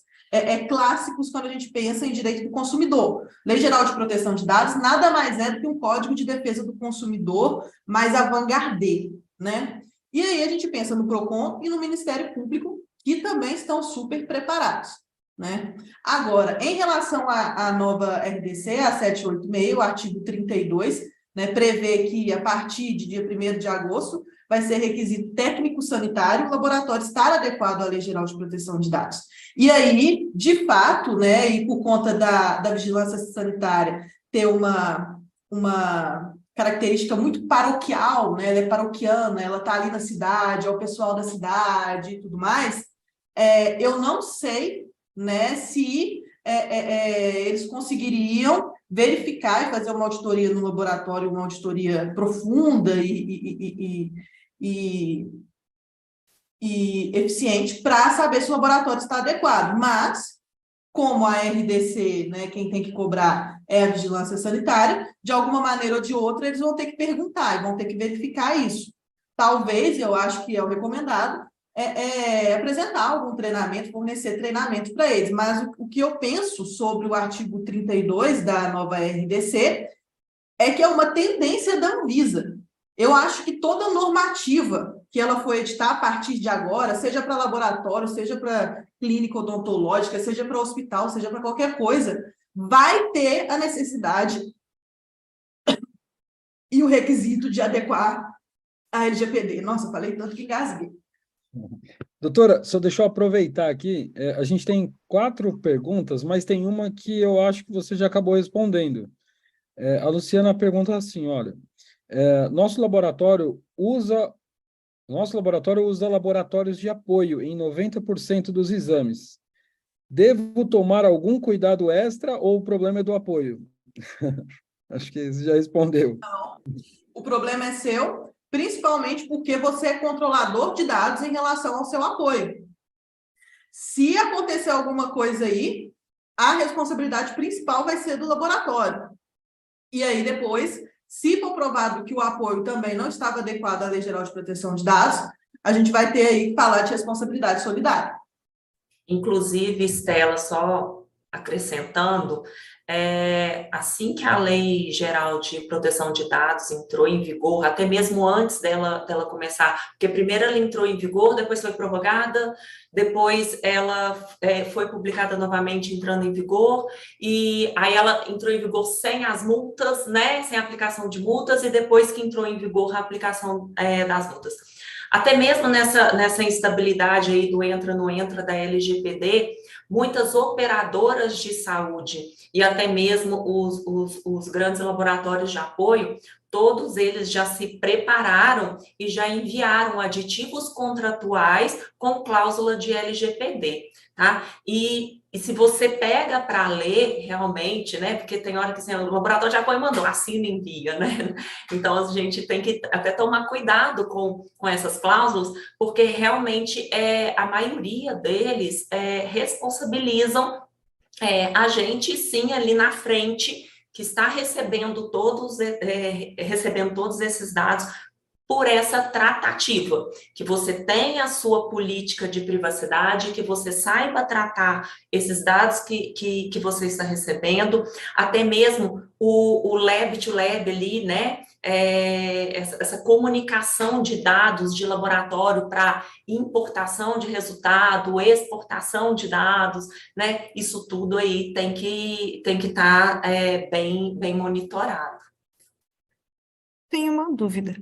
clássicos quando a gente pensa em direito do consumidor. Lei Geral de Proteção de Dados nada mais é do que um código de defesa do consumidor mais avant-garde, né? E aí a gente pensa no PROCON e no Ministério Público, que também estão super preparados, né? Agora, em relação à nova RDC, a 786, o artigo 32, né, prevê que a partir de dia 1º de agosto vai ser requisito técnico sanitário o laboratório estar adequado à Lei Geral de Proteção de Dados. E aí, de fato, né, e por conta da vigilância sanitária ter uma característica muito paroquial, né, ela é paroquiana, ela está ali na cidade, é o pessoal da cidade e tudo mais, eu não sei, né, se eles conseguiriam verificar e fazer uma auditoria no laboratório, uma auditoria profunda e eficiente para saber se o laboratório está adequado. Mas, como a RDC, né, quem tem que cobrar é a vigilância sanitária, de alguma maneira ou de outra, eles vão ter que perguntar e vão ter que verificar isso. Talvez, eu acho que é o recomendado, apresentar algum treinamento, fornecer treinamento para eles. Mas o que eu penso sobre o artigo 32 da nova RDC é que é uma tendência da Anvisa. Eu acho que toda normativa que ela for editar a partir de agora, seja para laboratório, seja para clínica odontológica, seja para hospital, seja para qualquer coisa, vai ter a necessidade e o requisito de adequar a LGPD. Nossa, eu falei tanto que engasguei. Doutora, só deixa eu aproveitar aqui, a gente tem 4 perguntas, mas tem uma que eu acho que você já acabou respondendo. A Luciana pergunta assim, olha, nosso laboratório usa laboratórios de apoio em 90% dos exames. Devo tomar algum cuidado extra ou o problema é do apoio? Acho que você já respondeu. Não, o problema é seu, principalmente porque você é controlador de dados em relação ao seu apoio. Se acontecer alguma coisa aí, a responsabilidade principal vai ser do laboratório. E aí, depois, se for provado que o apoio também não estava adequado à Lei Geral de Proteção de Dados, a gente vai ter aí que falar de responsabilidade solidária. Inclusive, Estela, só acrescentando, assim que a Lei Geral de Proteção de Dados entrou em vigor, até mesmo antes dela começar, porque primeiro ela entrou em vigor, depois foi prorrogada, depois ela foi publicada novamente entrando em vigor, e aí ela entrou em vigor sem as multas, né, sem a aplicação de multas, e depois que entrou em vigor a aplicação das multas. Até mesmo nessa instabilidade aí do entra-não entra da LGPD, muitas operadoras de saúde e até mesmo os grandes laboratórios de apoio, todos eles já se prepararam e já enviaram aditivos contratuais com cláusula de LGPD, tá? E se você pega para ler realmente, né, porque tem hora que assim, o laboratório de apoio mandou, assina e envia, né? Então a gente tem que até tomar cuidado com essas cláusulas, porque realmente a maioria deles responsabilizam a gente sim ali na frente, que está recebendo todos esses dados por essa tratativa, que você tenha a sua política de privacidade, que você saiba tratar esses dados que você está recebendo, até mesmo o lab to lab ali, né, essa comunicação de dados de laboratório para importação de resultado, exportação de dados, né, isso tudo aí tem que estar bem monitorado. Tenho uma dúvida.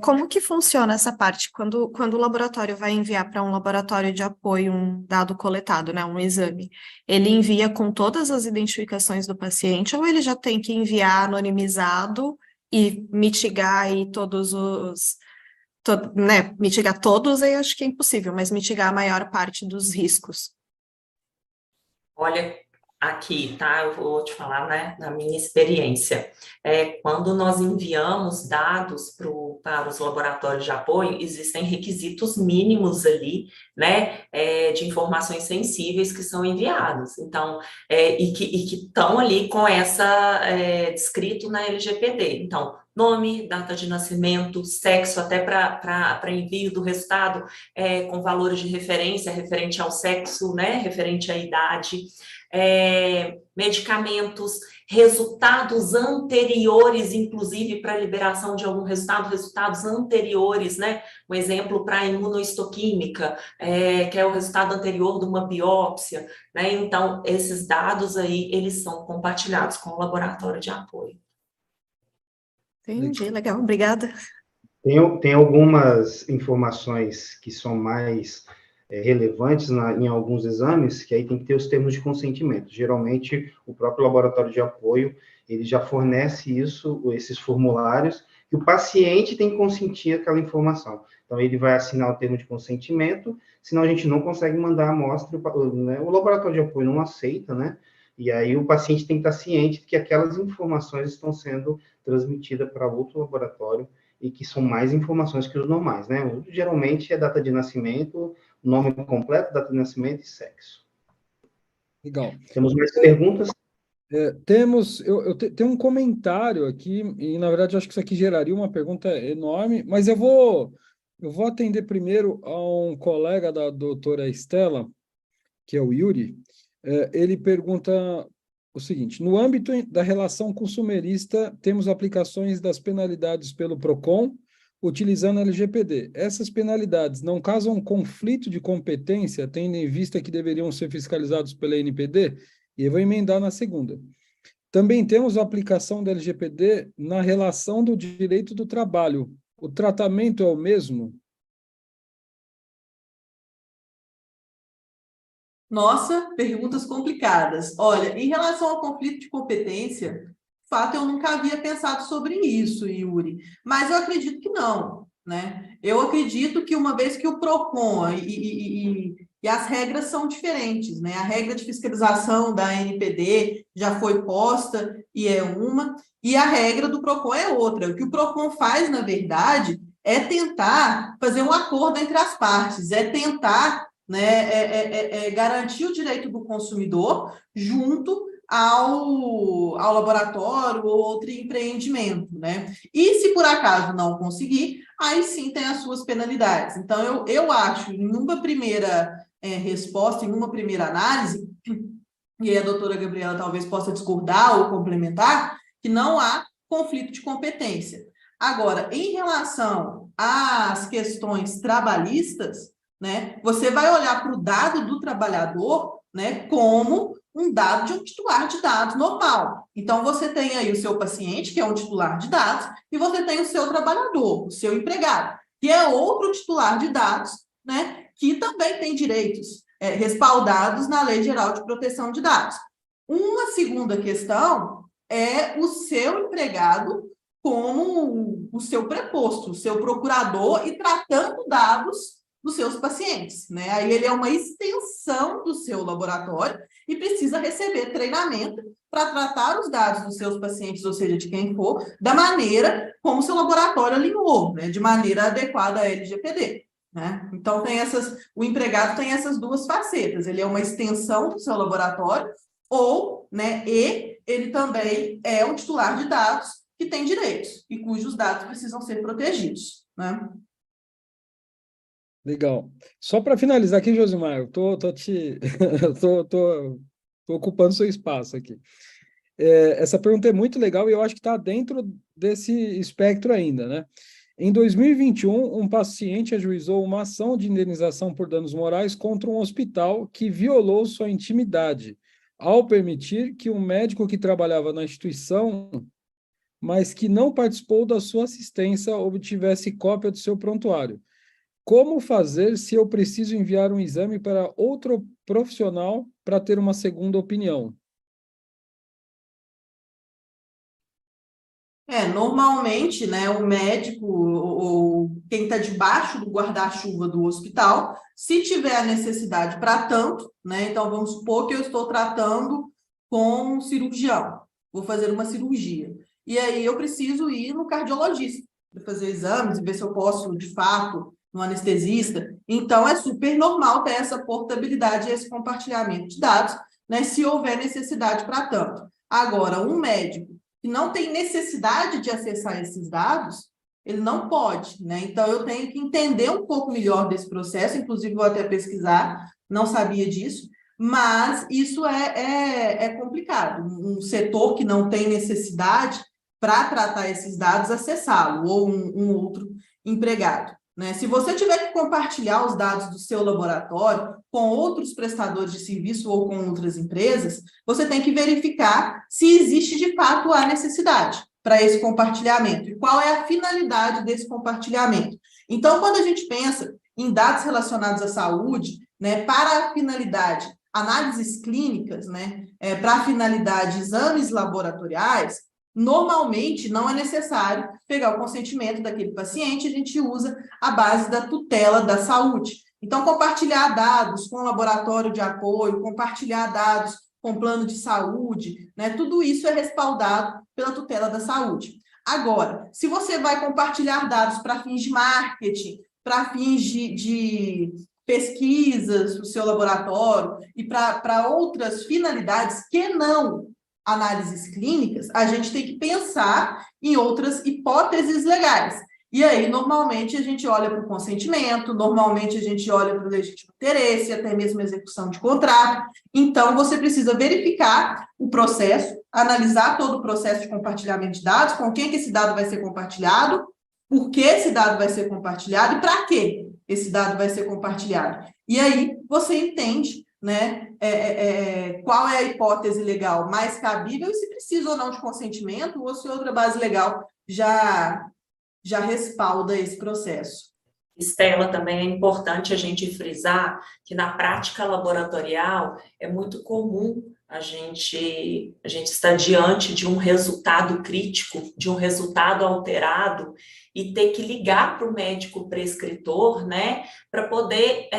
Como que funciona essa parte? Quando o laboratório vai enviar para um laboratório de apoio um dado coletado, né, um exame, ele envia com todas as identificações do paciente ou ele já tem que enviar anonimizado e mitigar aí mitigar todos, aí acho que é impossível, mas mitigar a maior parte dos riscos? Olha, aqui, tá? Eu vou te falar, né, na minha experiência. Quando nós enviamos dados para os laboratórios de apoio, existem requisitos mínimos ali, né, de informações sensíveis que são enviadas. Então, e que estão ali com essa descrito na LGPD. Então, nome, data de nascimento, sexo, até para envio do resultado com valores de referência, referente ao sexo, né, referente à idade, medicamentos, resultados anteriores, inclusive para liberação de algum resultado, resultados anteriores, né, um exemplo para a imunohistoquímica, que é o resultado anterior de uma biópsia, né, então esses dados aí, eles são compartilhados com o laboratório de apoio. Entendi, legal, obrigada. Tem algumas informações que são mais relevantes em alguns exames, que aí tem que ter os termos de consentimento. Geralmente, o próprio laboratório de apoio, ele já fornece esses formulários, e o paciente tem que consentir aquela informação. Então, ele vai assinar o termo de consentimento, senão a gente não consegue mandar a amostra, né? O laboratório de apoio não aceita, né? E aí o paciente tem que estar ciente de que aquelas informações estão sendo transmitidas para outro laboratório, e que são mais informações que os normais, né? Geralmente é data de nascimento, nome completo, data de nascimento e sexo. Legal. Temos mais perguntas? Tenho um comentário aqui, e na verdade eu acho que isso aqui geraria uma pergunta enorme, mas eu vou atender primeiro a um colega da doutora Estela, que é o Yuri. Ele pergunta o seguinte: no âmbito da relação consumerista, temos aplicações das penalidades pelo PROCON, utilizando a LGPD. Essas penalidades não causam conflito de competência, tendo em vista que deveriam ser fiscalizados pela NPD? E eu vou emendar na segunda. Também temos a aplicação da LGPD na relação do direito do trabalho. O tratamento é o mesmo? Nossa, perguntas complicadas. Olha, em relação ao conflito de competência, de fato, eu nunca havia pensado sobre isso, Yuri, mas eu acredito que não, né? Eu acredito que uma vez que o PROCON e as regras são diferentes, né? A regra de fiscalização da NPD já foi posta e é uma, e a regra do PROCON é outra. O que o PROCON faz, na verdade, é tentar fazer um acordo entre as partes, é tentar, né, garantir o direito do consumidor junto ao laboratório ou outro empreendimento, né? E se por acaso não conseguir, aí sim tem as suas penalidades. Então, eu acho, em uma primeira resposta, em uma primeira análise, e aí a doutora Gabriela talvez possa discordar ou complementar, que não há conflito de competência. Agora, em relação às questões trabalhistas, né, você vai olhar para o dado do trabalhador, né, como um dado de um titular de dados normal. Então, você tem aí o seu paciente, que é um titular de dados, e você tem o seu trabalhador, o seu empregado, que é outro titular de dados, né, que também tem direitos respaldados na Lei Geral de Proteção de Dados. Uma segunda questão é o seu empregado como o seu preposto, o seu procurador, e tratando dados dos seus pacientes, né? Aí ele é uma extensão do seu laboratório e precisa receber treinamento para tratar os dados dos seus pacientes, ou seja, de quem for, da maneira como o seu laboratório alinhou, né? De maneira adequada à LGPD, né? Então, o empregado tem essas duas facetas, ele é uma extensão do seu laboratório, ou, né, e ele também é um titular de dados que tem direitos e cujos dados precisam ser protegidos, né? Legal. Só para finalizar aqui, Josimar, eu tô ocupando seu espaço aqui. Essa pergunta é muito legal e eu acho que está dentro desse espectro ainda, né? Em 2021, um paciente ajuizou uma ação de indenização por danos morais contra um hospital que violou sua intimidade, ao permitir que um médico que trabalhava na instituição, mas que não participou da sua assistência, obtivesse cópia do seu prontuário. Como fazer se eu preciso enviar um exame para outro profissional para ter uma segunda opinião? Normalmente, né, o médico ou quem está debaixo do guarda-chuva do hospital, se tiver a necessidade para tanto, né, então vamos supor que eu estou tratando com um cirurgião, vou fazer uma cirurgia, e aí eu preciso ir no cardiologista para fazer exames e ver se eu posso, de fato, no anestesista. Então, é super normal ter essa portabilidade e esse compartilhamento de dados, né, se houver necessidade para tanto. Agora, um médico que não tem necessidade de acessar esses dados, ele não pode, né? Então, eu tenho que entender um pouco melhor desse processo, inclusive vou até pesquisar, não sabia disso, mas isso é complicado. Um setor que não tem necessidade para tratar esses dados, acessá-lo, ou um outro empregado, né? Se você tiver que compartilhar os dados do seu laboratório com outros prestadores de serviço ou com outras empresas, você tem que verificar se existe de fato a necessidade para esse compartilhamento e qual é a finalidade desse compartilhamento. Então, quando a gente pensa em dados relacionados à saúde, né, para a finalidade análises clínicas, né, para a finalidade exames laboratoriais, normalmente não é necessário pegar o consentimento daquele paciente, a gente usa a base da tutela da saúde. Então, compartilhar dados com laboratório de apoio, compartilhar dados com plano de saúde, né, tudo isso é respaldado pela tutela da saúde. Agora, se você vai compartilhar dados para fins de marketing, para fins de pesquisas do seu laboratório e para outras finalidades que não análises clínicas, a gente tem que pensar em outras hipóteses legais. E aí, normalmente, a gente olha para o consentimento, normalmente a gente olha para o legítimo interesse, até mesmo execução de contrato. Então, você precisa verificar o processo, analisar todo o processo de compartilhamento de dados, com quem que esse dado vai ser compartilhado, por que esse dado vai ser compartilhado e para que esse dado vai ser compartilhado. E aí, você entende, né, qual é a hipótese legal mais cabível e se precisa ou não de consentimento ou se outra base legal já respalda esse processo. Estela, também é importante a gente frisar que na prática laboratorial é muito comum a gente estar diante de um resultado crítico, de um resultado alterado e ter que ligar para o médico prescritor, né, para poder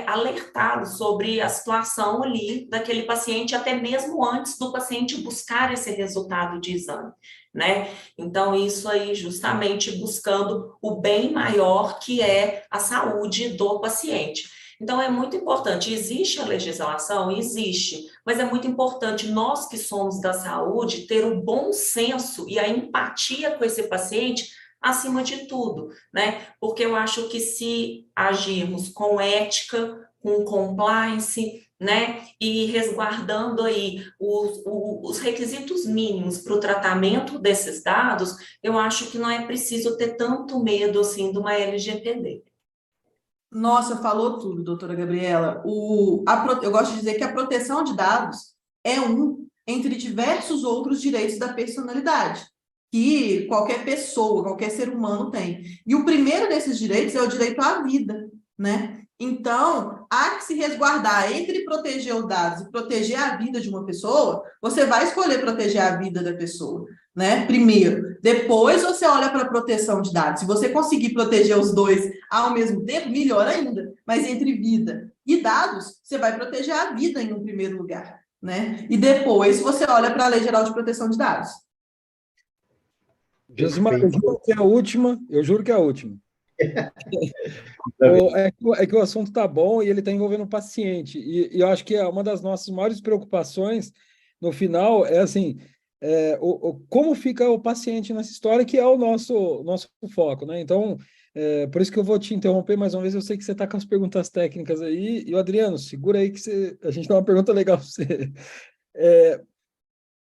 alertá-lo sobre a situação ali daquele paciente, até mesmo antes do paciente buscar esse resultado de exame, né? Então, isso aí justamente buscando o bem maior que é a saúde do paciente. Então, é muito importante, existe a legislação? Existe, mas é muito importante nós que somos da saúde ter o bom senso e a empatia com esse paciente acima de tudo, né? Porque eu acho que se agirmos com ética, com compliance, né, e resguardando aí os requisitos mínimos para o tratamento desses dados, eu acho que não é preciso ter tanto medo assim de uma LGPD. Nossa, falou tudo, doutora Gabriela. Eu gosto de dizer que a proteção de dados é um entre diversos outros direitos da personalidade, que qualquer pessoa, qualquer ser humano tem. E o primeiro desses direitos é o direito à vida, né? Então, há que se resguardar entre proteger os dados e proteger a vida de uma pessoa, você vai escolher proteger a vida da pessoa, né? Primeiro. Depois você olha para a proteção de dados. Se você conseguir proteger os dois ao mesmo tempo, melhor ainda. Mas entre vida e dados, você vai proteger a vida em um primeiro lugar, né? E depois você olha para a Lei Geral de Proteção de Dados. Josimar, eu juro que é a última, eu juro que é a última. É que o assunto está bom e ele está envolvendo o paciente. E eu acho que uma das nossas maiores preocupações no final é assim, como fica o paciente nessa história, que é o nosso foco, né? Então, por isso que eu vou te interromper mais uma vez. Eu sei que você está com as perguntas técnicas aí. E o Adriano, segura aí que a gente tem uma pergunta legal para você.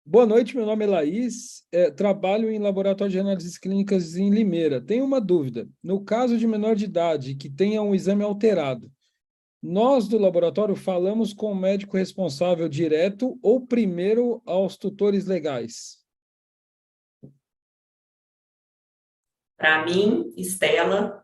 Boa noite, meu nome é Laís, trabalho em laboratório de análises clínicas em Limeira. Tenho uma dúvida. No caso de menor de idade que tenha um exame alterado, nós do laboratório falamos com o médico responsável direto ou primeiro aos tutores legais? Para mim, Estela,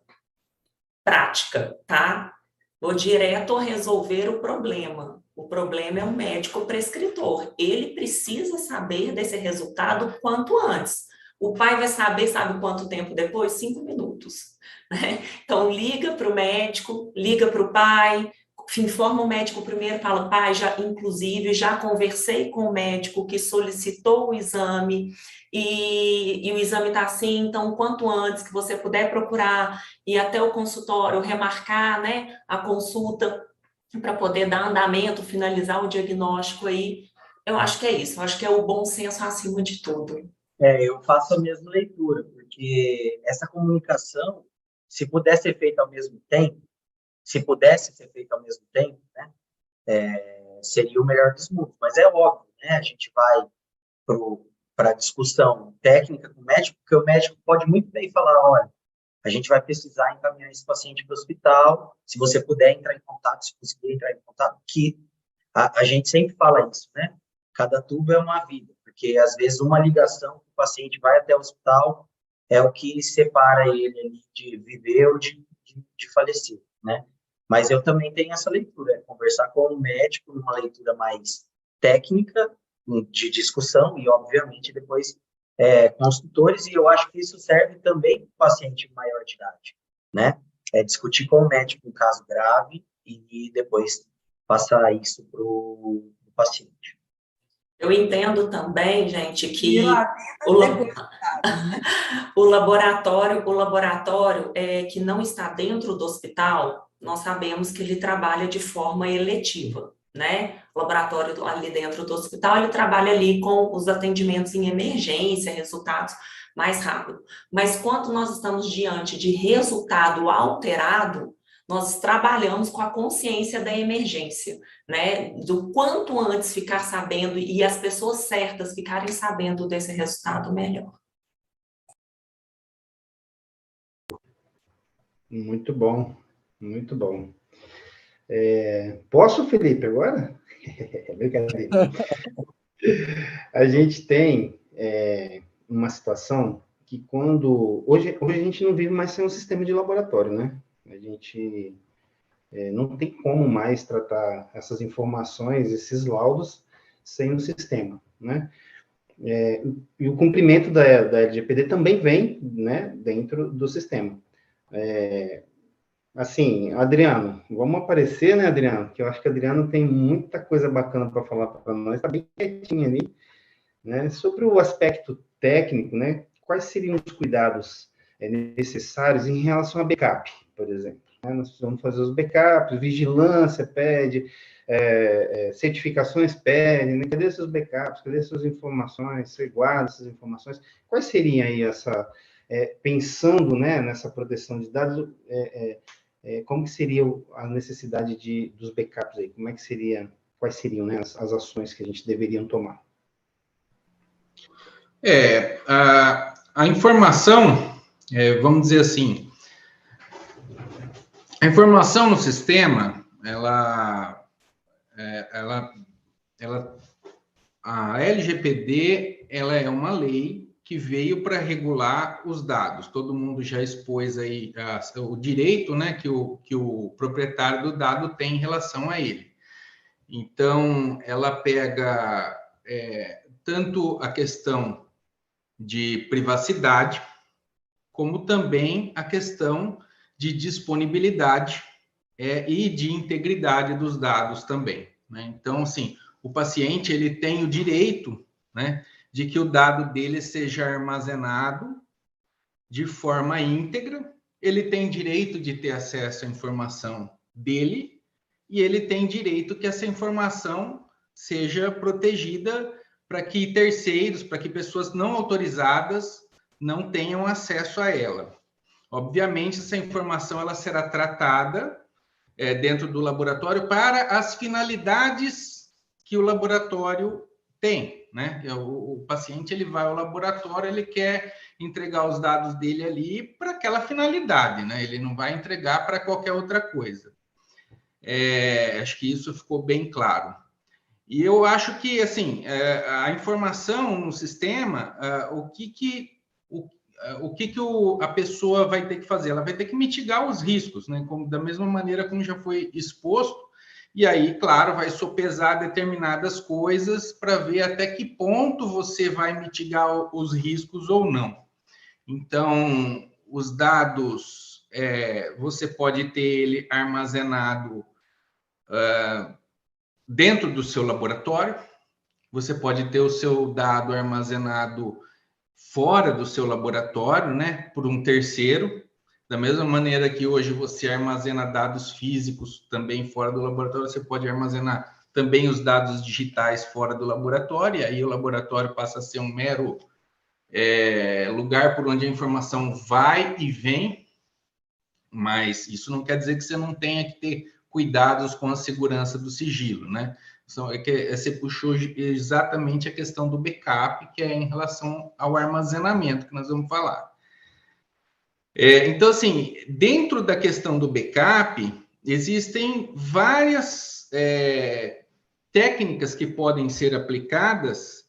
prática, tá? Vou direto resolver o problema. O problema é o médico prescritor. Ele precisa saber desse resultado quanto antes. O pai vai saber, sabe quanto tempo depois? 5 minutos. Né? Então, liga para o médico, liga para o pai, informa o médico primeiro, fala, pai, inclusive, já conversei com o médico que solicitou o exame e o exame está assim, então, quanto antes que você puder procurar ir até o consultório, remarcar, né, a consulta, para poder dar andamento, finalizar o diagnóstico aí, eu acho que é isso, eu acho que é o bom senso acima de tudo. Eu faço a mesma leitura, porque essa comunicação, se puder ser feita ao mesmo tempo, se pudesse ser feita ao mesmo tempo, né, seria o melhor dos mundos. Mas é óbvio, né, a gente vai para a discussão técnica com o médico, porque o médico pode muito bem falar, olha, a gente vai precisar encaminhar esse paciente para o hospital, se você puder entrar em contato, se conseguir entrar em contato, que a gente sempre fala isso, né? Cada tubo é uma vida, porque às vezes uma ligação que o paciente vai até o hospital é o que separa ele ali de viver ou de falecer, né? Mas eu também tenho essa leitura, conversar com o médico numa leitura mais técnica, de discussão, e obviamente depois consultores, e eu acho que isso serve também para o paciente maior de idade, né? Discutir com o médico um caso grave e depois passar isso para o paciente. Eu entendo também, gente, que né? o laboratório que não está dentro do hospital, nós sabemos que ele trabalha de forma eletiva, né? O laboratório ali dentro do hospital, ele trabalha ali com os atendimentos em emergência, resultados mais rápido. Mas quando nós estamos diante de resultado alterado, nós trabalhamos com a consciência da emergência, né? Do quanto antes ficar sabendo e as pessoas certas ficarem sabendo desse resultado melhor. Muito bom, muito bom. Posso, Felipe, agora? Brincadeira. A gente tem uma situação que hoje a gente não vive mais sem um sistema de laboratório, né? A gente não tem como mais tratar essas informações, esses laudos, sem um sistema, né? E o cumprimento da LGPD também vem, né, dentro do sistema. Assim, Adriano, vamos aparecer, né, Adriano? Que eu acho que o Adriano tem muita coisa bacana para falar para nós, está bem quietinho ali, né? Sobre o aspecto técnico, né? Quais seriam os cuidados necessários em relação a backup, por exemplo? Nós precisamos fazer os backups, vigilância pede, certificações pedem, né? Cadê seus backups? Cadê suas informações? Você guarda essas informações? Quais seriam aí pensando, né, nessa proteção de dados, como que seria a necessidade dos backups aí? Como é que seria, quais seriam, né, as ações que a gente deveria tomar? A informação, vamos dizer assim, a informação no sistema, a LGPD, ela é uma lei que veio para regular os dados. Todo mundo já expôs aí o direito, né, que o proprietário do dado tem em relação a ele. Então, ela pega tanto a questão de privacidade, como também a questão de disponibilidade e de integridade dos dados também, né? Então, assim, o paciente ele tem o direito, né, de que o dado dele seja armazenado de forma íntegra, ele tem direito de ter acesso à informação dele e ele tem direito que essa informação seja protegida para que terceiros, para que pessoas não autorizadas não tenham acesso a ela. Obviamente, essa informação ela será tratada dentro do laboratório para as finalidades que o laboratório tem, né? O paciente ele vai ao laboratório, ele quer entregar os dados dele ali para aquela finalidade, né? Ele não vai entregar para qualquer outra coisa. Acho que isso ficou bem claro. E eu acho que, assim, a informação no sistema, o que a pessoa vai ter que fazer? Ela vai ter que mitigar os riscos, né? Da mesma maneira como já foi exposto, e aí, claro, vai sopesar determinadas coisas para ver até que ponto você vai mitigar os riscos ou não. Então, os dados, você pode ter ele armazenado dentro do seu laboratório, você pode ter o seu dado armazenado fora do seu laboratório, né, por um terceiro, da mesma maneira que hoje você armazena dados físicos também fora do laboratório, você pode armazenar também os dados digitais fora do laboratório, e aí o laboratório passa a ser um mero lugar por onde a informação vai e vem, mas isso não quer dizer que você não tenha que ter cuidados com a segurança do sigilo, né? Você puxou exatamente a questão do backup, que é em relação ao armazenamento, que nós vamos falar. Então, assim, dentro da questão do backup, existem várias técnicas que podem ser aplicadas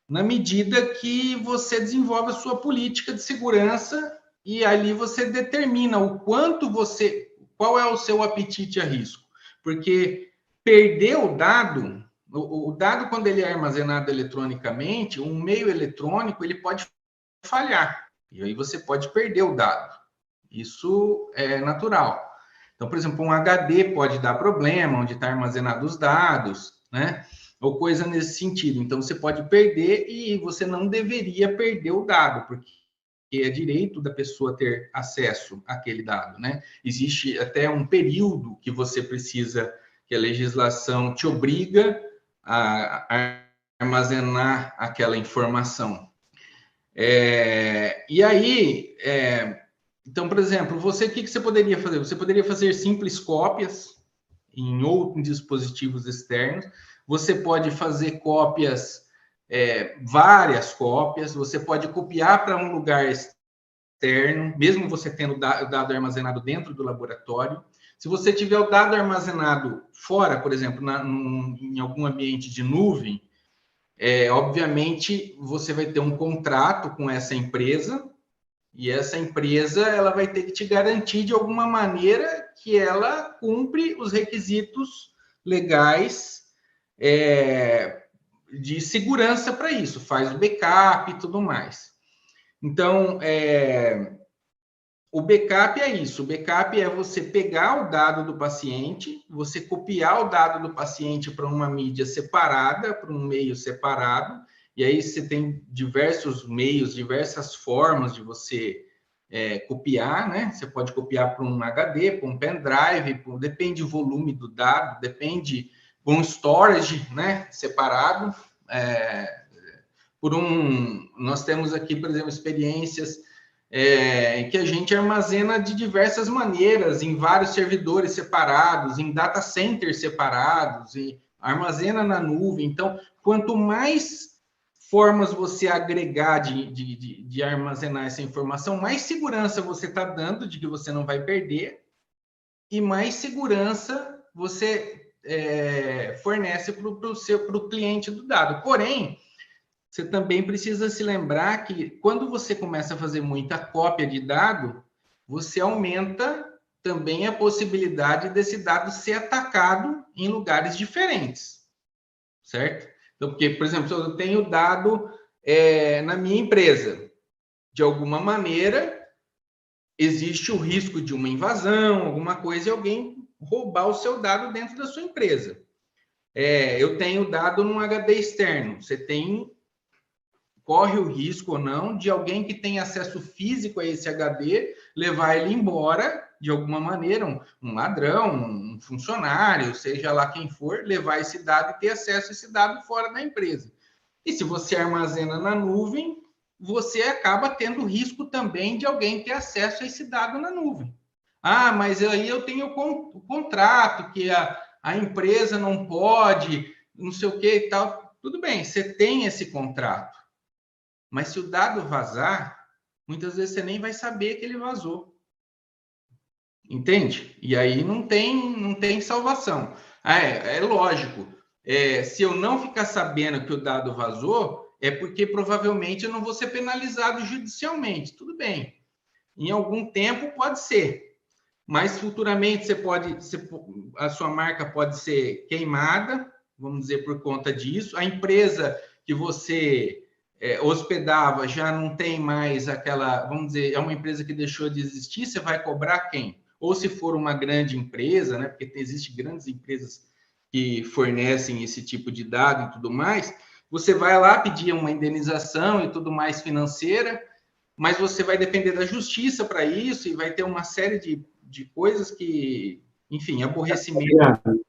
na medida que você desenvolve a sua política de segurança e ali você determina qual é o seu apetite a risco. Porque perder o dado, quando ele é armazenado eletronicamente, um meio eletrônico, ele pode falhar. E aí você pode perder o dado. Isso é natural. Então, por exemplo, um HD pode dar problema, onde está armazenado os dados, né? Ou coisa nesse sentido. Então, você pode perder e você não deveria perder o dado, porque é direito da pessoa ter acesso àquele dado, né? Existe até um período que você precisa, que a legislação te obriga a armazenar aquela informação. E aí, então, por exemplo, o que você poderia fazer? Você poderia fazer simples cópias em outros dispositivos externos. Você pode fazer cópias, várias cópias. Você pode copiar para um lugar externo, mesmo você tendo o dado armazenado dentro do laboratório. Se você tiver o dado armazenado fora, por exemplo, em algum ambiente de nuvem, obviamente você vai ter um contrato com essa empresa, e essa empresa ela vai ter que te garantir de alguma maneira que ela cumpre os requisitos legais de segurança para isso, faz o backup e tudo mais. Então, o backup é isso. O backup é você pegar o dado do paciente, você copiar o dado do paciente para uma mídia separada, para um meio separado, e aí você tem diversos meios, diversas formas de você copiar, né? Você pode copiar para um HD, para um pendrive, depende do volume do dado, depende para um storage, né? Separado. Nós temos aqui, por exemplo, experiências em que a gente armazena de diversas maneiras, em vários servidores separados, em data centers separados, e armazena na nuvem. Então, quanto mais formas você agregar de armazenar essa informação, mais segurança você está dando de que você não vai perder e mais segurança você fornece para o cliente do dado. Porém, você também precisa se lembrar que quando você começa a fazer muita cópia de dado, você aumenta também a possibilidade desse dado ser atacado em lugares diferentes, certo? Então, porque, por exemplo, se eu tenho dado na minha empresa, de alguma maneira, existe o risco de uma invasão, alguma coisa, e alguém roubar o seu dado dentro da sua empresa. Eu tenho dado num HD externo, você corre o risco ou não de alguém que tem acesso físico a esse HD levar ele embora de alguma maneira, um ladrão, um funcionário, seja lá quem for, levar esse dado e ter acesso a esse dado fora da empresa. E se você armazena na nuvem, você acaba tendo risco também de alguém ter acesso a esse dado na nuvem. Ah, mas aí eu tenho o contrato que a empresa não pode, não sei o que e tal. Tudo bem, você tem esse contrato. Mas se o dado vazar, muitas vezes você nem vai saber que ele vazou. Entende? E aí não tem salvação. É lógico. Se eu não ficar sabendo que o dado vazou, é porque provavelmente eu não vou ser penalizado judicialmente. Tudo bem. Em algum tempo pode ser. Mas futuramente a sua marca pode ser queimada, vamos dizer, por conta disso. A empresa que você hospedava já não tem mais aquela, vamos dizer, é uma empresa que deixou de existir, você vai cobrar quem? Ou se for uma grande empresa, né? Porque existem grandes empresas que fornecem esse tipo de dado e tudo mais, você vai lá pedir uma indenização e tudo mais financeira, mas você vai depender da justiça para isso e vai ter uma série de coisas que, enfim, aborrecimento.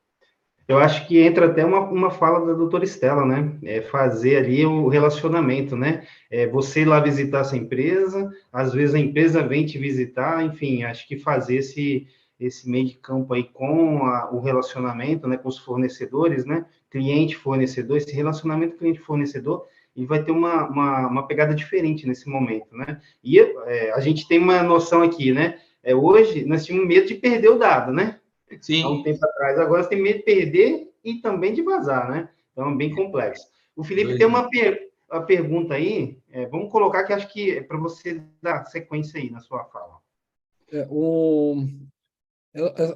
Eu acho que entra até uma fala da doutora Estela, né? Fazer ali o relacionamento, né? Você ir lá visitar essa empresa, às vezes a empresa vem te visitar, enfim, acho que fazer esse meio de campo aí com o relacionamento, né? Com os fornecedores, né? Cliente-fornecedor, esse relacionamento cliente-fornecedor, e vai ter uma pegada diferente nesse momento, né? E a gente tem uma noção aqui, né? Hoje, nós tínhamos medo de perder o dado, né? Há um Sim, tempo atrás. Agora você tem medo de perder e também de vazar, né? Então, é bem complexo. O Felipe dois. tem uma pergunta aí, vamos colocar que acho que é para você dar sequência aí na sua fala. É,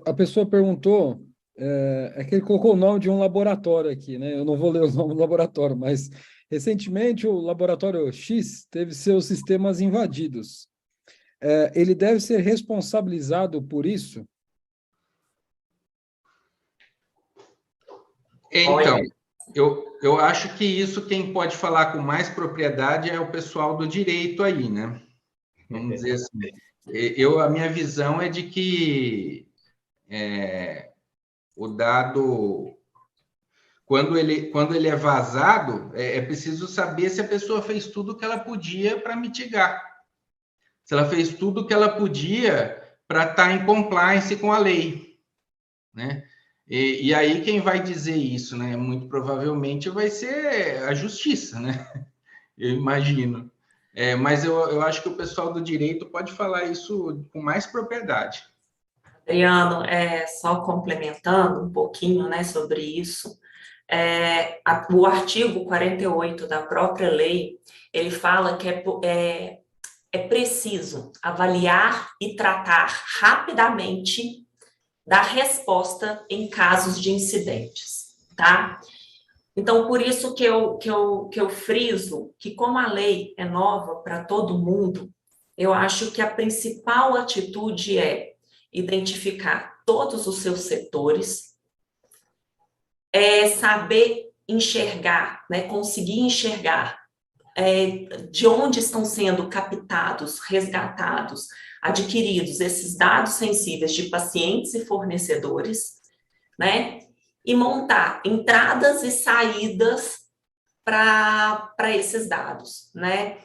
a pessoa perguntou, que ele colocou o nome de um laboratório aqui, né? Eu não vou ler o nome do laboratório, mas recentemente o laboratório X teve seus sistemas invadidos. Ele deve ser responsabilizado por isso? Então, eu acho que isso quem pode falar com mais propriedade é o pessoal do direito aí, né? Vamos dizer assim. A minha visão é de que o dado, quando ele é vazado, é preciso saber se a pessoa fez tudo o que ela podia para mitigar. Se ela fez tudo o que ela podia para estar em compliance com a lei, né? E aí quem vai dizer isso, né? Muito provavelmente vai ser a justiça, né? Eu imagino. Mas eu acho que o pessoal do direito pode falar isso com mais propriedade. Adriano, só complementando um pouquinho, né, sobre isso, o artigo 48 da própria lei, ele fala que é preciso avaliar e tratar rapidamente da resposta em casos de incidentes, tá? Então, por isso que eu friso que, como a lei é nova para todo mundo, eu acho que a principal atitude é identificar todos os seus setores, saber enxergar, né, conseguir enxergar de onde estão sendo captados, resgatados, adquiridos esses dados sensíveis de pacientes e fornecedores, né? E montar entradas e saídas para esses dados, né?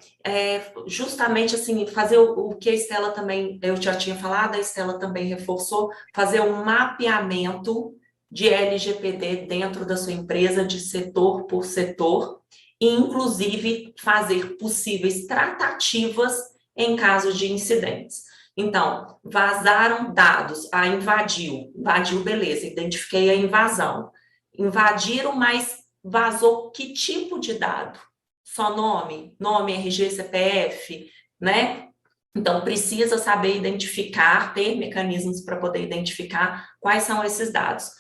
Justamente assim, fazer o que a Estela também, eu já tinha falado, a Estela também reforçou, fazer um mapeamento de LGPD dentro da sua empresa, de setor por setor, e inclusive fazer possíveis tratativas em caso de incidentes. Então, vazaram dados, invadiu, beleza, identifiquei a invasão. Invadiram, mas vazou que tipo de dado? Só nome, RG, CPF, né? Então, precisa saber identificar, ter mecanismos para poder identificar quais são esses dados.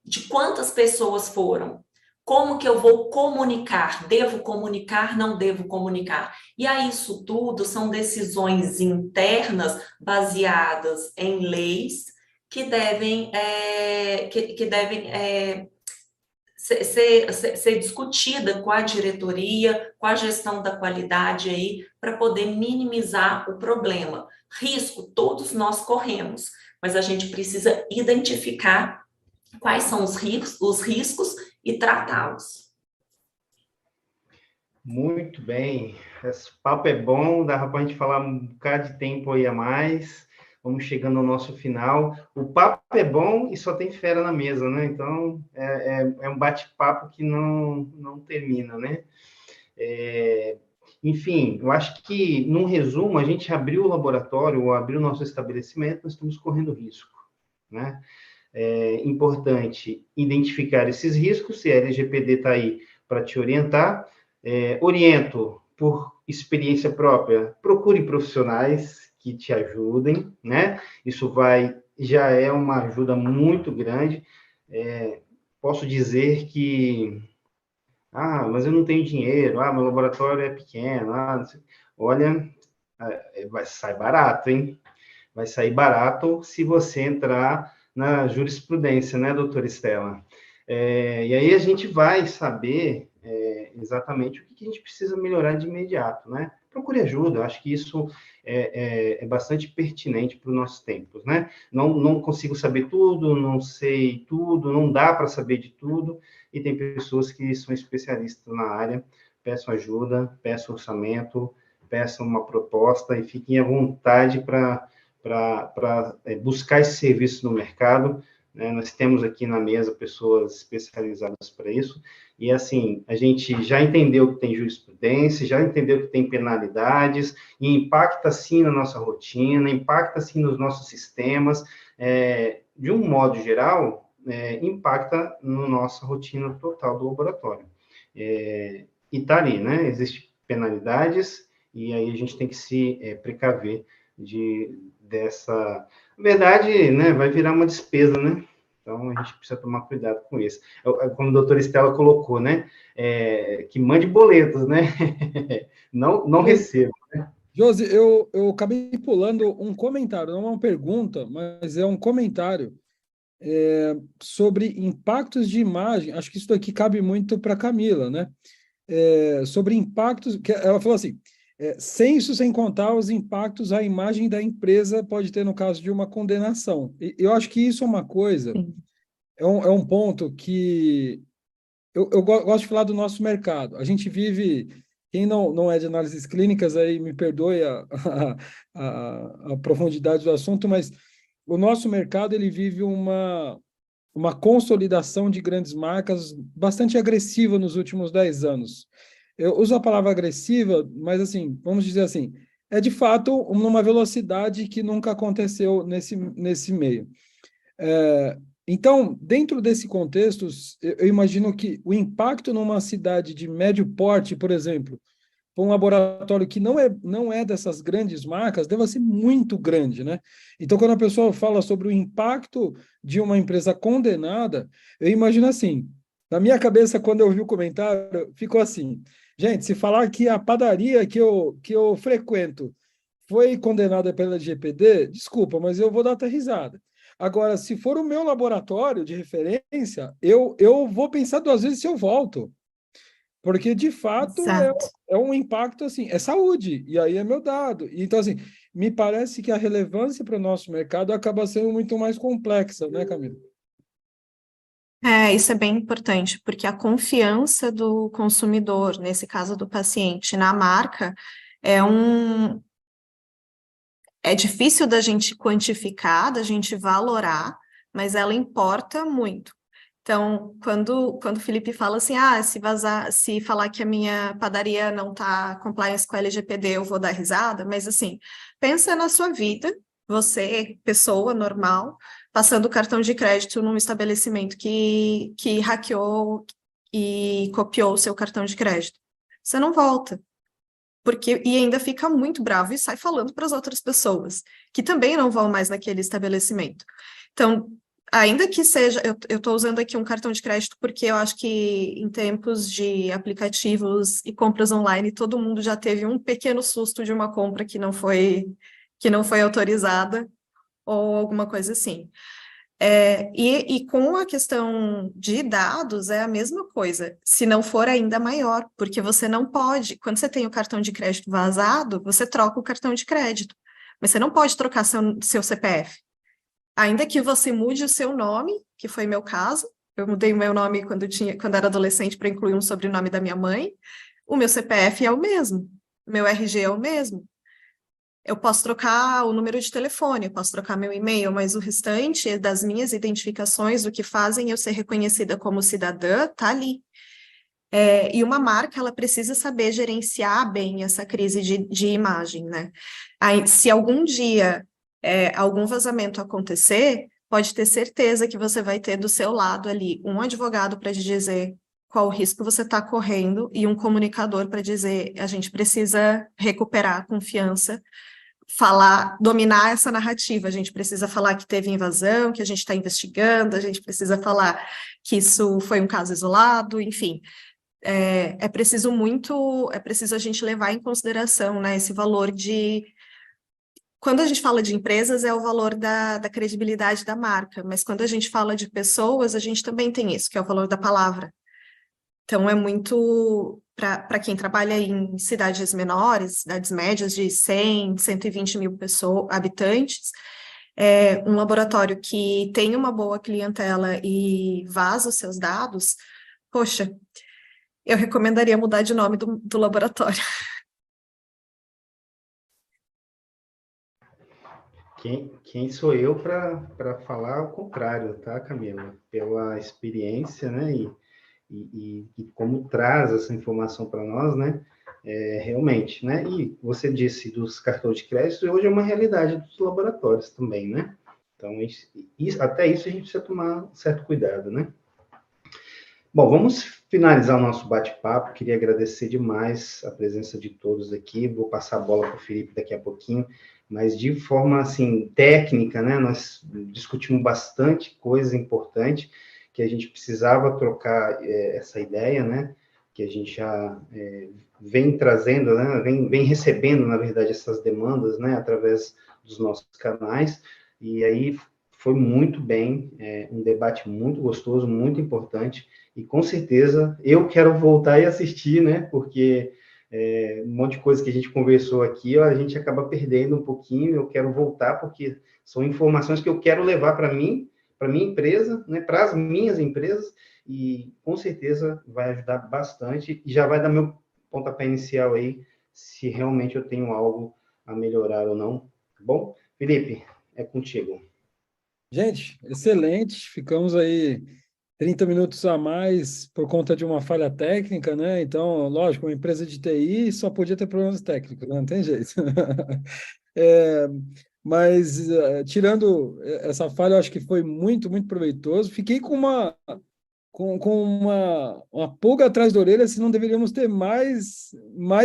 De quantas pessoas foram? Como que eu vou comunicar? Devo comunicar? Não devo comunicar? E aí, isso tudo são decisões internas baseadas em leis que devem, ser discutida com a diretoria, com a gestão da qualidade aí, para poder minimizar o problema. Risco, todos nós corremos, mas a gente precisa identificar quais são os riscos e tratá-los. Muito bem. Esse papo é bom, dá para a gente falar um bocado de tempo aí a mais. Vamos chegando ao nosso final. O papo é bom e só tem fera na mesa, né? Então, é um bate-papo que não termina, né? Enfim, eu acho que, num resumo, a gente abriu o laboratório, ou abriu o nosso estabelecimento, nós estamos correndo risco, né? É importante identificar esses riscos, se a LGPD está aí para te orientar. Oriento por experiência própria, procure profissionais que te ajudem, né? Isso já é uma ajuda muito grande. Posso dizer que, mas eu não tenho dinheiro, meu laboratório é pequeno, olha, sai barato, hein? Vai sair barato se você entrar na jurisprudência, né, doutora Estela? E aí a gente vai saber exatamente o que a gente precisa melhorar de imediato, né? procure ajuda. Eu acho que isso é bastante pertinente para os nossos tempos, né? Não consigo saber tudo, não sei tudo, não dá para saber de tudo, e tem pessoas que são especialistas na área. Peçam ajuda, peçam orçamento, peçam uma proposta e fiquem à vontade para buscar esse serviço no mercado, né? Nós temos aqui na mesa pessoas especializadas para isso, e assim, a gente já entendeu que tem jurisprudência, já entendeu que tem penalidades, e impacta sim na nossa rotina, impacta sim nos nossos sistemas, de um modo geral, impacta na nossa rotina total do laboratório. E está ali, né? Existem penalidades, e aí a gente tem que se precaver dessa... Na verdade, né, vai virar uma despesa, né? Então, a gente precisa tomar cuidado com isso. Como a doutora Estela colocou, né? Que mande boletos, né? Não receba. Josi, eu acabei pulando um comentário, não é uma pergunta, mas é um comentário sobre impactos de imagem. Acho que isso daqui cabe muito para a Camila, né? Sobre impactos, que ela falou assim, sem isso, sem contar os impactos a imagem da empresa pode ter no caso de uma condenação. E eu acho que isso é uma coisa, é um ponto que eu gosto de falar do nosso mercado. A gente vive, quem não é de análises clínicas, aí me perdoe a profundidade do assunto, mas o nosso mercado ele vive uma consolidação de grandes marcas bastante agressiva nos últimos 10 anos. Eu uso a palavra agressiva, mas assim, vamos dizer assim, é de fato uma velocidade que nunca aconteceu nesse meio. Então, dentro desse contexto, eu imagino que o impacto numa cidade de médio porte, por exemplo, para um laboratório que não é dessas grandes marcas, deve ser muito grande, né? Então, quando a pessoa fala sobre o impacto de uma empresa condenada, eu imagino assim, na minha cabeça, quando eu vi o comentário, ficou assim, gente, se falar que a padaria que eu frequento foi condenada pela LGPD, desculpa, mas eu vou dar até risada. Agora, se for o meu laboratório de referência, eu vou pensar 2 vezes se eu volto. Porque, de fato, é um impacto, assim, é saúde, e aí é meu dado. Então, assim, me parece que a relevância para o nosso mercado acaba sendo muito mais complexa, né, Camila? Isso é bem importante, porque a confiança do consumidor, nesse caso do paciente, na marca, é difícil da gente quantificar, da gente valorar, mas ela importa muito. Então, quando o Felipe fala assim, se falar que a minha padaria não está compliance com a LGPD, eu vou dar risada, mas assim, pensa na sua vida, você, pessoa normal, passando o cartão de crédito num estabelecimento que hackeou e copiou o seu cartão de crédito. Você não volta. E ainda fica muito bravo e sai falando para as outras pessoas, que também não vão mais naquele estabelecimento. Então, ainda que seja, eu estou usando aqui um cartão de crédito porque eu acho que em tempos de aplicativos e compras online, todo mundo já teve um pequeno susto de uma compra que não foi autorizada ou alguma coisa assim. E com a questão de dados é a mesma coisa, se não for ainda maior, porque você não pode, quando você tem o cartão de crédito vazado, você troca o cartão de crédito, mas você não pode trocar seu CPF. Ainda que você mude o seu nome, que foi meu caso, eu mudei o meu nome quando era adolescente para incluir um sobrenome da minha mãe, o meu CPF é o mesmo, meu RG é o mesmo. Eu posso trocar o número de telefone, eu posso trocar meu e-mail, mas o restante das minhas identificações, o que fazem eu ser reconhecida como cidadã, tá ali. E uma marca, ela precisa saber gerenciar bem essa crise de imagem, né? Aí, se algum dia algum vazamento acontecer, pode ter certeza que você vai ter do seu lado ali um advogado para te dizer qual o risco você está correndo e um comunicador para dizer a gente precisa recuperar a confiança, dominar essa narrativa, a gente precisa falar que teve invasão, que a gente está investigando, a gente precisa falar que isso foi um caso isolado, enfim. É preciso a gente levar em consideração, né, esse valor de... Quando a gente fala de empresas, é o valor da credibilidade da marca, mas quando a gente fala de pessoas, a gente também tem isso, que é o valor da palavra. Então, para quem trabalha em cidades menores, cidades médias de 100, 120 mil habitantes, um laboratório que tem uma boa clientela e vaza os seus dados, poxa, eu recomendaria mudar de nome do laboratório. Quem sou eu para falar o contrário, tá, Camila? Pela experiência, né, e como traz essa informação para nós, né, realmente, né, e você disse dos cartões de crédito, hoje é uma realidade dos laboratórios também, né, então até isso a gente precisa tomar um certo cuidado, né. Bom, vamos finalizar o nosso bate-papo, queria agradecer demais a presença de todos aqui, vou passar a bola para o Felipe daqui a pouquinho, mas de forma, assim, técnica, né, nós discutimos bastante coisa importante, que a gente precisava trocar essa ideia, né, que a gente já vem trazendo, né, vem recebendo, na verdade, essas demandas, né, através dos nossos canais, e aí foi muito bem, um debate muito gostoso, muito importante, e com certeza eu quero voltar e assistir, né, porque um monte de coisa que a gente conversou aqui, a gente acaba perdendo um pouquinho, eu quero voltar, porque são informações que eu quero levar para mim, para minha empresa, né, para as minhas empresas, e com certeza vai ajudar bastante, e já vai dar meu pontapé inicial aí, se realmente eu tenho algo a melhorar ou não, tá bom? Felipe, é contigo. Gente, excelente. Ficamos aí 30 minutos a mais por conta de uma falha técnica, né? Então, lógico, uma empresa de TI só podia ter problemas técnicos, né? Não tem jeito. É, mas, tirando essa falha, eu acho que foi muito, muito proveitoso. Fiquei com uma pulga atrás da orelha se não deveríamos ter mais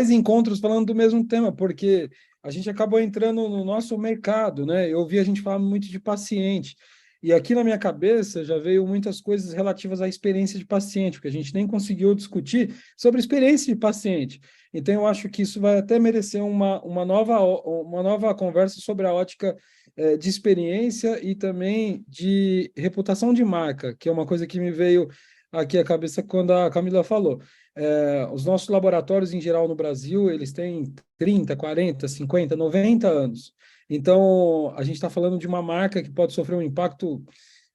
encontros falando do mesmo tema, porque a gente acabou entrando no nosso mercado, né? Eu ouvi a gente falar muito de paciente, e aqui na minha cabeça já veio muitas coisas relativas à experiência de paciente, porque a gente nem conseguiu discutir sobre experiência de paciente. Então, eu acho que isso vai até merecer uma nova conversa sobre a ótica de experiência e também de reputação de marca, que é uma coisa que me veio aqui à cabeça quando a Camila falou. Os nossos laboratórios, em geral, no Brasil, eles têm 30, 40, 50, 90 anos. Então, a gente está falando de uma marca que pode sofrer um impacto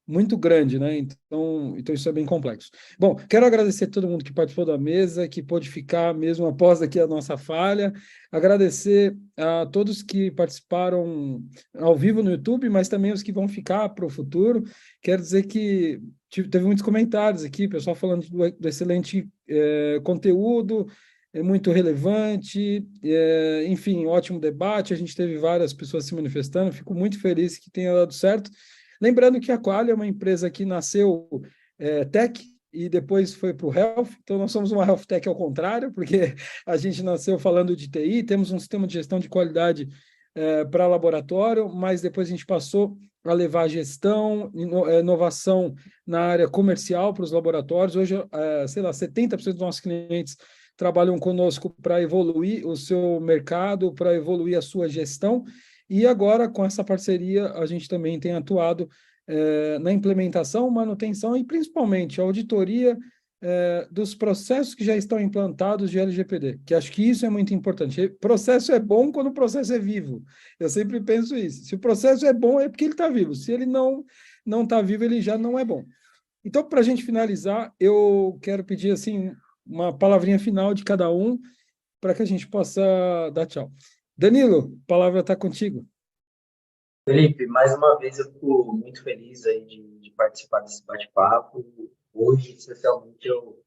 muito grande, né? Então isso é bem complexo. Bom, quero agradecer a todo mundo que participou da mesa, que pôde ficar mesmo após aqui a nossa falha, agradecer a todos que participaram ao vivo no YouTube, mas também os que vão ficar para o futuro. Quero dizer que teve muitos comentários aqui, pessoal falando do excelente conteúdo, é muito relevante, enfim, ótimo debate, a gente teve várias pessoas se manifestando, fico muito feliz que tenha dado certo. Lembrando que a Qualia é uma empresa que nasceu tech e depois foi para o health, então nós somos uma health tech ao contrário, porque a gente nasceu falando de TI, temos um sistema de gestão de qualidade para laboratório, mas depois a gente passou a levar gestão, inovação na área comercial para os laboratórios. Hoje, sei lá, 70% dos nossos clientes trabalham conosco para evoluir o seu mercado, para evoluir a sua gestão, e agora, com essa parceria, a gente também tem atuado na implementação, manutenção e, principalmente, a auditoria dos processos que já estão implantados de LGPD, que acho que isso é muito importante. Processo é bom quando o processo é vivo. Eu sempre penso isso. Se o processo é bom, é porque ele está vivo. Se ele não está vivo, ele já não é bom. Então, para a gente finalizar, eu quero pedir assim uma palavrinha final de cada um para que a gente possa dar tchau. Danilo, a palavra está contigo. Felipe, mais uma vez eu fico muito feliz aí de participar desse bate-papo. Hoje, especialmente, eu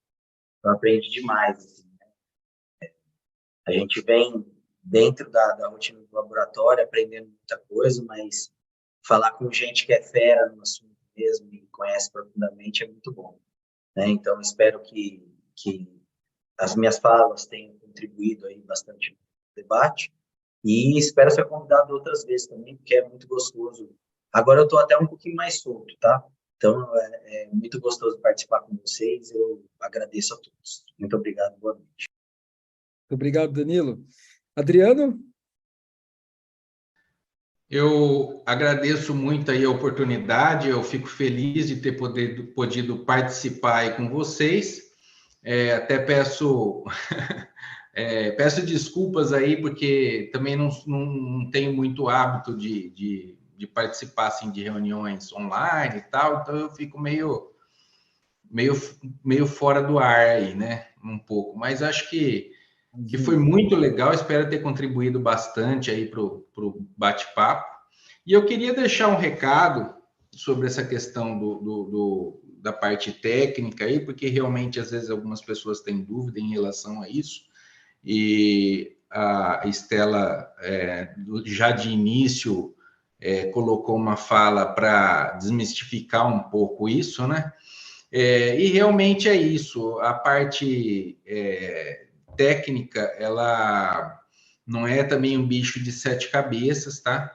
aprendi demais. Assim, né? A gente vem dentro da rotina do laboratório aprendendo muita coisa, mas falar com gente que é fera no assunto mesmo e conhece profundamente é muito bom. Né? Então, espero que as minhas falas tenham contribuído aí bastante no debate. E espero ser convidado outras vezes também, porque é muito gostoso. Agora eu estou até um pouquinho mais solto, tá? Então, é muito gostoso participar com vocês. Eu agradeço a todos. Muito obrigado. Boa noite. Obrigado, Danilo. Adriano? Eu agradeço muito aí a oportunidade. Eu fico feliz de ter podido participar aí com vocês. Até peço peço desculpas aí, porque também não tenho muito hábito de participar assim, de reuniões online e tal, então eu fico meio fora do ar aí, né? Um pouco, mas acho que foi muito legal, espero ter contribuído bastante aí para o bate-papo. E eu queria deixar um recado sobre essa questão da parte técnica aí, porque realmente às vezes algumas pessoas têm dúvida em relação a isso, e a Estela já de início colocou uma fala para desmistificar um pouco isso, né? E realmente é isso, a parte técnica, ela não é também um bicho de sete cabeças, tá?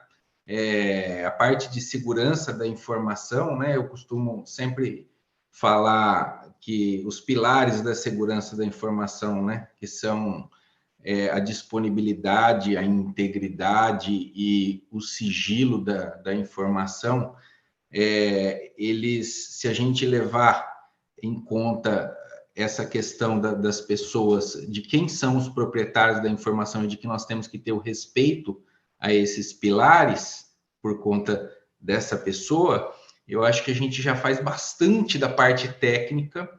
A parte de segurança da informação, né? Eu costumo sempre falar que os pilares da segurança da informação, né? Que são a disponibilidade, a integridade e o sigilo da informação, se a gente levar em conta essa questão das pessoas, de quem são os proprietários da informação e de que nós temos que ter o respeito a esses pilares por conta dessa pessoa, eu acho que a gente já faz bastante da parte técnica,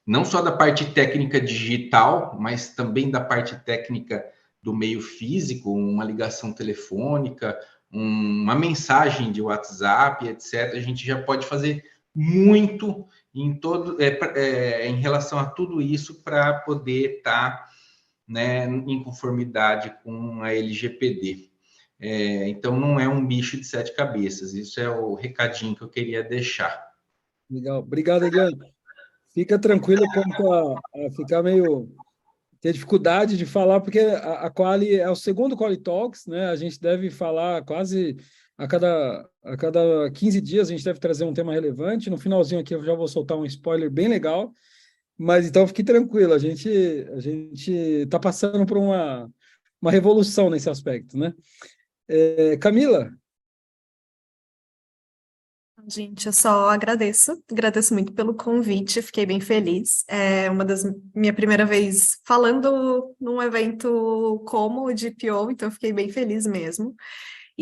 não só da parte técnica digital, mas também da parte técnica do meio físico, uma ligação telefônica, uma mensagem de WhatsApp, etc. A gente já pode fazer muito em relação a tudo isso para poder estar né, em conformidade com a LGPD. Então, não é um bicho de sete cabeças. Isso é o recadinho que eu queria deixar. Legal. Obrigado, Eliane. Fica tranquilo quanto a ficar meio... ter dificuldade de falar, porque a Quali é o segundo Quali Talks, né? A gente deve falar quase a cada 15 dias, a gente deve trazer um tema relevante. No finalzinho aqui eu já vou soltar um spoiler bem legal, mas então fique tranquilo, a gente está passando por uma revolução nesse aspecto, né? Camila? Gente, eu só agradeço muito pelo convite, fiquei bem feliz. É minha primeira vez falando num evento como o GPO, então eu fiquei bem feliz mesmo.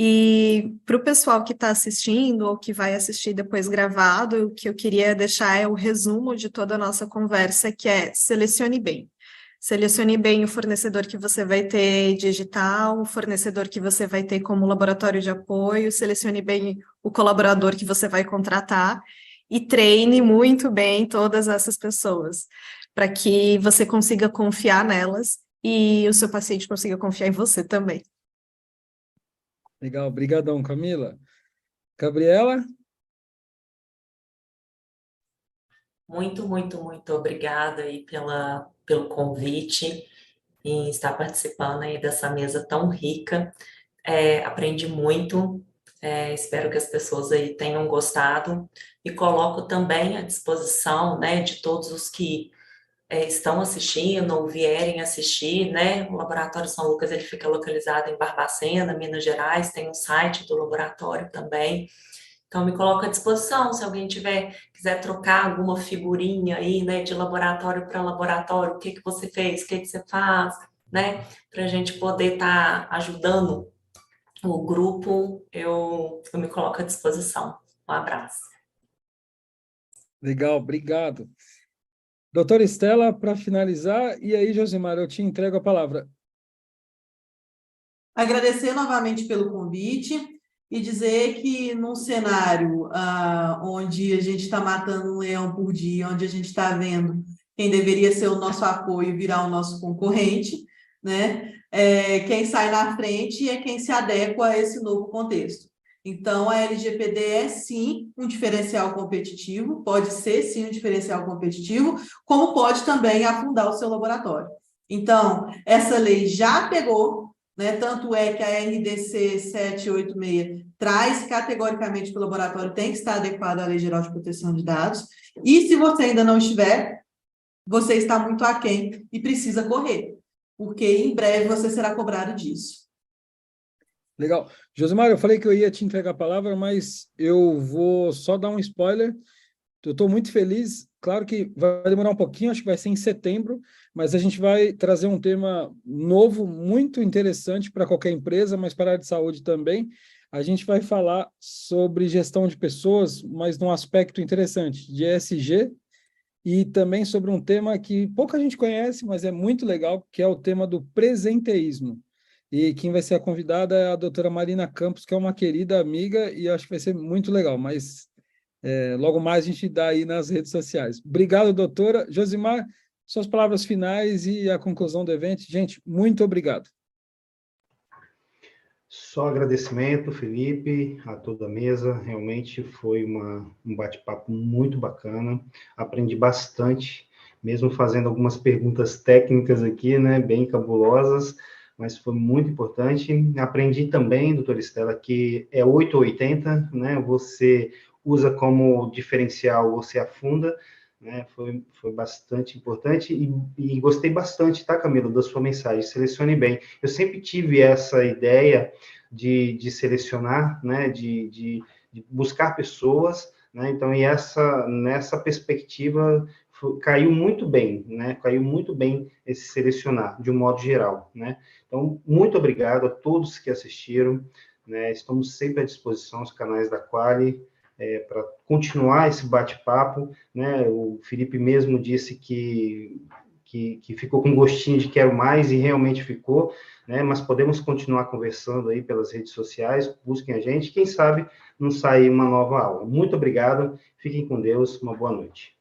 E para o pessoal que está assistindo ou que vai assistir depois gravado, o que eu queria deixar é o resumo de toda a nossa conversa, que é selecione bem. Selecione bem o fornecedor que você vai ter digital, o fornecedor que você vai ter como laboratório de apoio, selecione bem o colaborador que você vai contratar e treine muito bem todas essas pessoas, para que você consiga confiar nelas e o seu paciente consiga confiar em você também. Legal, obrigadão, Camila. Gabriela? Muito, muito, muito obrigada aí pelo convite em estar participando aí dessa mesa tão rica. Aprendi muito, espero que as pessoas aí tenham gostado e coloco também à disposição, né, de todos os que estão assistindo ou vierem assistir, né, o Laboratório São Lucas, ele fica localizado em Barbacena, Minas Gerais, tem um site do laboratório também. Então, me coloco à disposição, se alguém quiser trocar alguma figurinha aí, né, de laboratório para laboratório, o que você fez, o que você faz, né, para a gente poder estar ajudando o grupo, eu me coloco à disposição. Um abraço. Legal, obrigado. Doutora Estela, para finalizar, e aí, Josimar, eu te entrego a palavra. Agradecer novamente pelo convite e dizer que num cenário onde a gente está matando um leão por dia, onde a gente está vendo quem deveria ser o nosso apoio virar o nosso concorrente, né? Quem sai na frente é quem se adequa a esse novo contexto. Então, a LGPD é sim um diferencial competitivo, pode ser sim um diferencial competitivo, como pode também afundar o seu laboratório. Então, essa lei já pegou, né? Tanto é que a RDC 786 traz categoricamente que o laboratório tem que estar adequado à Lei Geral de Proteção de Dados, e se você ainda não estiver, você está muito aquém e precisa correr, porque em breve você será cobrado disso. Legal. Josimar, eu falei que eu ia te entregar a palavra, mas eu vou só dar um spoiler. Eu estou muito feliz. Claro que vai demorar um pouquinho, acho que vai ser em setembro, mas a gente vai trazer um tema novo, muito interessante para qualquer empresa, mas para a área de saúde também. A gente vai falar sobre gestão de pessoas, mas num aspecto interessante, de ESG, e também sobre um tema que pouca gente conhece, mas é muito legal, que é o tema do presenteísmo. E quem vai ser a convidada é a doutora Marina Campos, que é uma querida amiga, e acho que vai ser muito legal, mas logo mais a gente dá aí nas redes sociais. Obrigado, doutora. Josimar, suas palavras finais e a conclusão do evento. Gente, muito obrigado. Só agradecimento, Felipe, a toda a mesa. Realmente foi um bate-papo muito bacana. Aprendi bastante, mesmo fazendo algumas perguntas técnicas aqui, né, bem cabulosas, mas foi muito importante. Aprendi também, doutora Estela, que é 8 ou 80, né? Você usa como diferencial, você afunda, né? Foi bastante importante e gostei bastante, tá, Camila, da sua mensagem. Selecione bem. Eu sempre tive essa ideia de selecionar, né? De buscar pessoas, né? Então, nessa perspectiva caiu muito bem, né? Caiu muito bem esse selecionar, de um modo geral, né? Então, muito obrigado a todos que assistiram, né? Estamos sempre à disposição, os canais da Quali, para continuar esse bate-papo, né? O Felipe mesmo disse que ficou com gostinho de quero mais, e realmente ficou, né? Mas podemos continuar conversando aí pelas redes sociais, busquem a gente, quem sabe não sair uma nova aula. Muito obrigado, fiquem com Deus, uma boa noite.